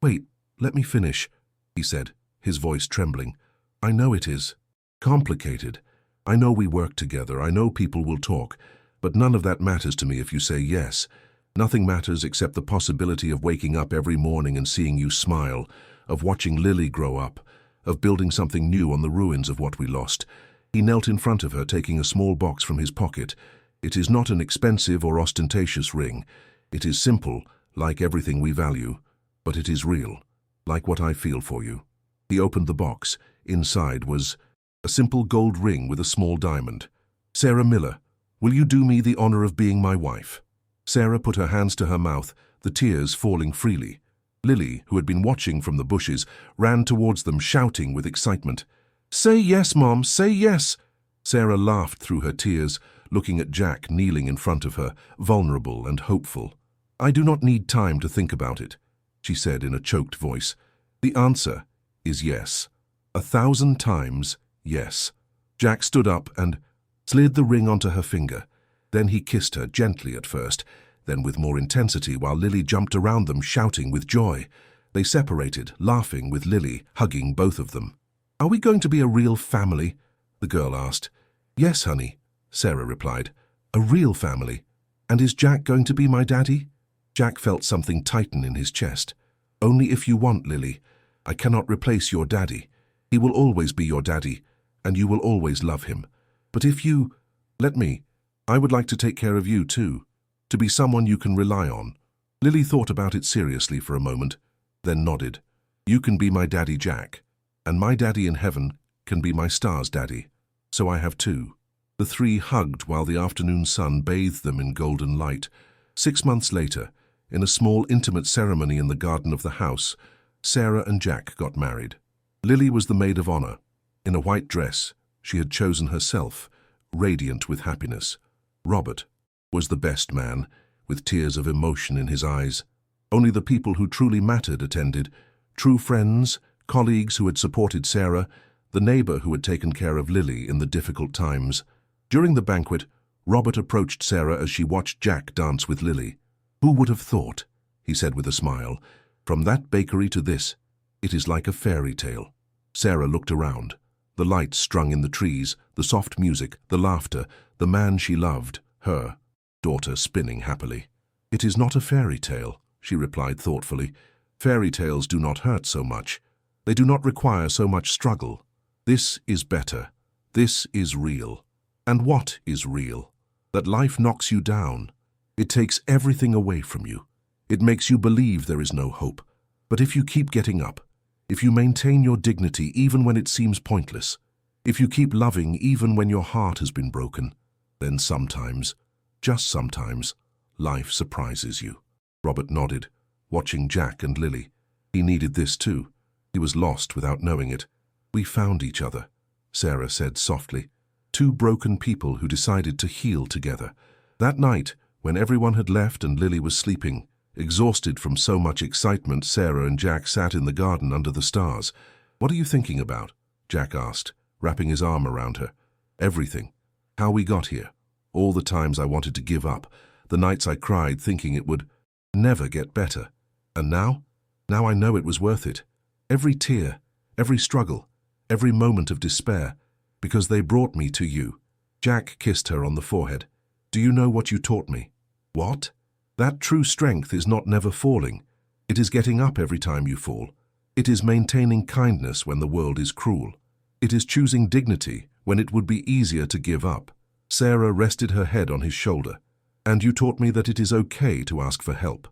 Wait, let me finish," he said, his voice trembling. "I know it is complicated. I know we work together. I know people will talk. But none of that matters to me if you say yes. Nothing matters except the possibility of waking up every morning and seeing you smile, of watching Lily grow up, of building something new on the ruins of what we lost. He knelt in front of her, taking a small box from his pocket. It is not an expensive or ostentatious ring. It is simple, like everything we value, but it is real, like what I feel for you. He opened the box. Inside was a simple gold ring with a small diamond. Sarah Miller, will you do me the honor of being my wife? Sarah put her hands to her mouth, the tears falling freely. Lily, who had been watching from the bushes, ran towards them, shouting with excitement. Say yes, Mom, say yes! Sarah laughed through her tears, looking at Jack kneeling in front of her, vulnerable and hopeful. I do not need time to think about it, she said in a choked voice. The answer is yes. 1,000 times yes. Jack stood up and slid the ring onto her finger. Then he kissed her, gently at first, then with more intensity, while Lily jumped around them, shouting with joy. They separated, laughing, with Lily hugging both of them. Are we going to be a real family? The girl asked. Yes, honey, Sarah replied. A real family. And is Jack going to be my daddy? Jack felt something tighten in his chest. Only if you want, Lily. I cannot replace your daddy. He will always be your daddy, and you will always love him. But if you let me, I would like to take care of you too, to be someone you can rely on. Lily thought about it seriously for a moment, then nodded. You can be my daddy, Jack, and my daddy in heaven can be my star's daddy. So I have two. The three hugged while the afternoon sun bathed them in golden light. 6 months later, in a small intimate ceremony in the garden of the house, Sarah and Jack got married. Lily was the maid of honor. In a white dress, she had chosen herself, radiant with happiness. Robert was the best man, with tears of emotion in his eyes. Only the people who truly mattered attended, true friends, colleagues who had supported Sarah, the neighbor who had taken care of Lily in the difficult times. During the banquet, Robert approached Sarah as she watched Jack dance with Lily. Who would have thought, he said with a smile, from that bakery to this, it is like a fairy tale. Sarah looked around. The lights strung in the trees, the soft music, the laughter, the man she loved, her daughter spinning happily. It is not a fairy tale, she replied thoughtfully. Fairy tales do not hurt so much. They do not require so much struggle. This is better. This is real. And what is real? That life knocks you down. It takes everything away from you. It makes you believe there is no hope. But if you keep getting up, if you maintain your dignity even when it seems pointless, if you keep loving even when your heart has been broken, then sometimes, just sometimes, life surprises you. Robert nodded, watching Jack and Lily. He needed this too. He was lost without knowing it. We found each other, Sarah said softly. Two broken people who decided to heal together. That night, when everyone had left and Lily was sleeping, exhausted from so much excitement, Sarah and Jack sat in the garden under the stars. What are you thinking about? Jack asked, wrapping his arm around her. Everything. How we got here. All the times I wanted to give up. The nights I cried thinking it would never get better. And now? Now I know it was worth it. Every tear, every struggle, every moment of despair, because they brought me to you. Jack kissed her on the forehead. Do you know what you taught me? What? That true strength is not never falling. It is getting up every time you fall. It is maintaining kindness when the world is cruel. It is choosing dignity when it would be easier to give up. Sarah rested her head on his shoulder. And you taught me that it is okay to ask for help.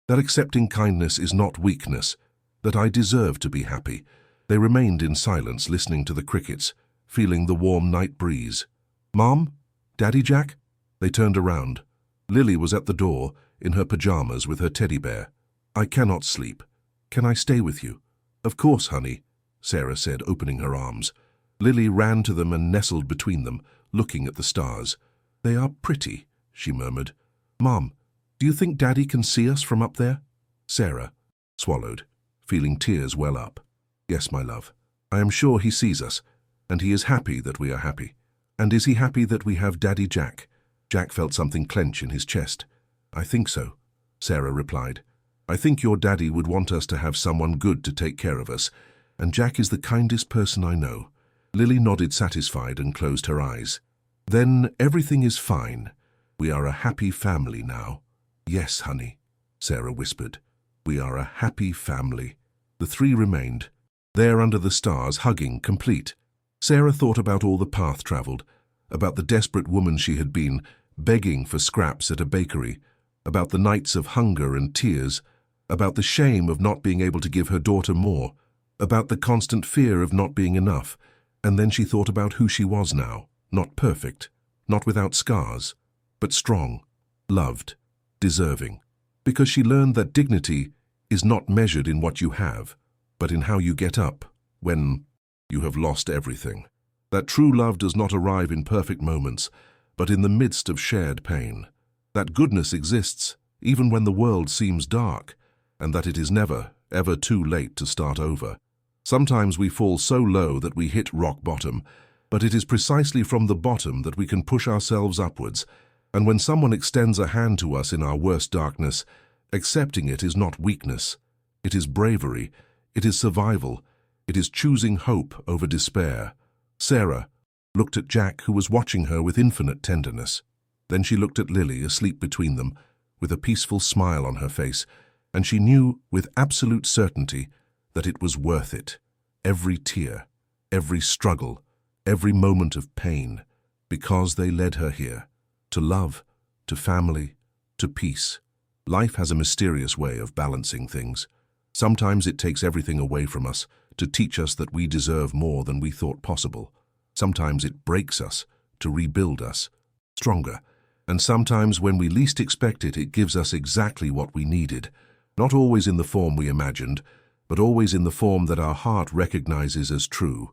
That accepting kindness is not weakness. That I deserve to be happy. They remained in silence, listening to the crickets, feeling the warm night breeze. Mom? Daddy Jack? They turned around. Lily was at the door, in her pajamas with her teddy bear. I cannot sleep. Can I stay with you? Of course, honey, Sarah said, opening her arms. Lily ran to them and nestled between them, looking at the stars. They are pretty, she murmured. Mom, do you think Daddy can see us from up there? Sarah swallowed, feeling tears well up. Yes, my love. I am sure he sees us, and he is happy that we are happy. And is he happy that we have Daddy Jack? Jack felt something clench in his chest. I think so, Sarah replied. I think your daddy would want us to have someone good to take care of us, and Jack is the kindest person I know. Lily nodded satisfied and closed her eyes. Then everything is fine. We are a happy family now. Yes, honey, Sarah whispered. We are a happy family. The three remained, there under the stars, hugging, complete. Sarah thought about all the path traveled, about the desperate woman she had been, begging for scraps at a bakery, about the nights of hunger and tears, about the shame of not being able to give her daughter more, about the constant fear of not being enough. And then she thought about who she was now, not perfect, not without scars, but strong, loved, deserving. Because she learned that dignity is not measured in what you have, but in how you get up when you have lost everything. That true love does not arrive in perfect moments, but in the midst of shared pain. That goodness exists even when the world seems dark, and that it is never, ever too late to start over. Sometimes we fall so low that we hit rock bottom, but it is precisely from the bottom that we can push ourselves upwards. And when someone extends a hand to us in our worst darkness, accepting it is not weakness. It is bravery. It is survival. It is choosing hope over despair. Sarah looked at Jack, who was watching her with infinite tenderness. Then she looked at Lily, asleep between them, with a peaceful smile on her face, and she knew with absolute certainty that it was worth it. Every tear, every struggle, every moment of pain, because they led her here, to love, to family, to peace. Life has a mysterious way of balancing things. Sometimes it takes everything away from us to teach us that we deserve more than we thought possible. Sometimes it breaks us to rebuild us stronger. And sometimes when we least expect it, it gives us exactly what we needed. Not always in the form we imagined, but always in the form that our heart recognizes as true.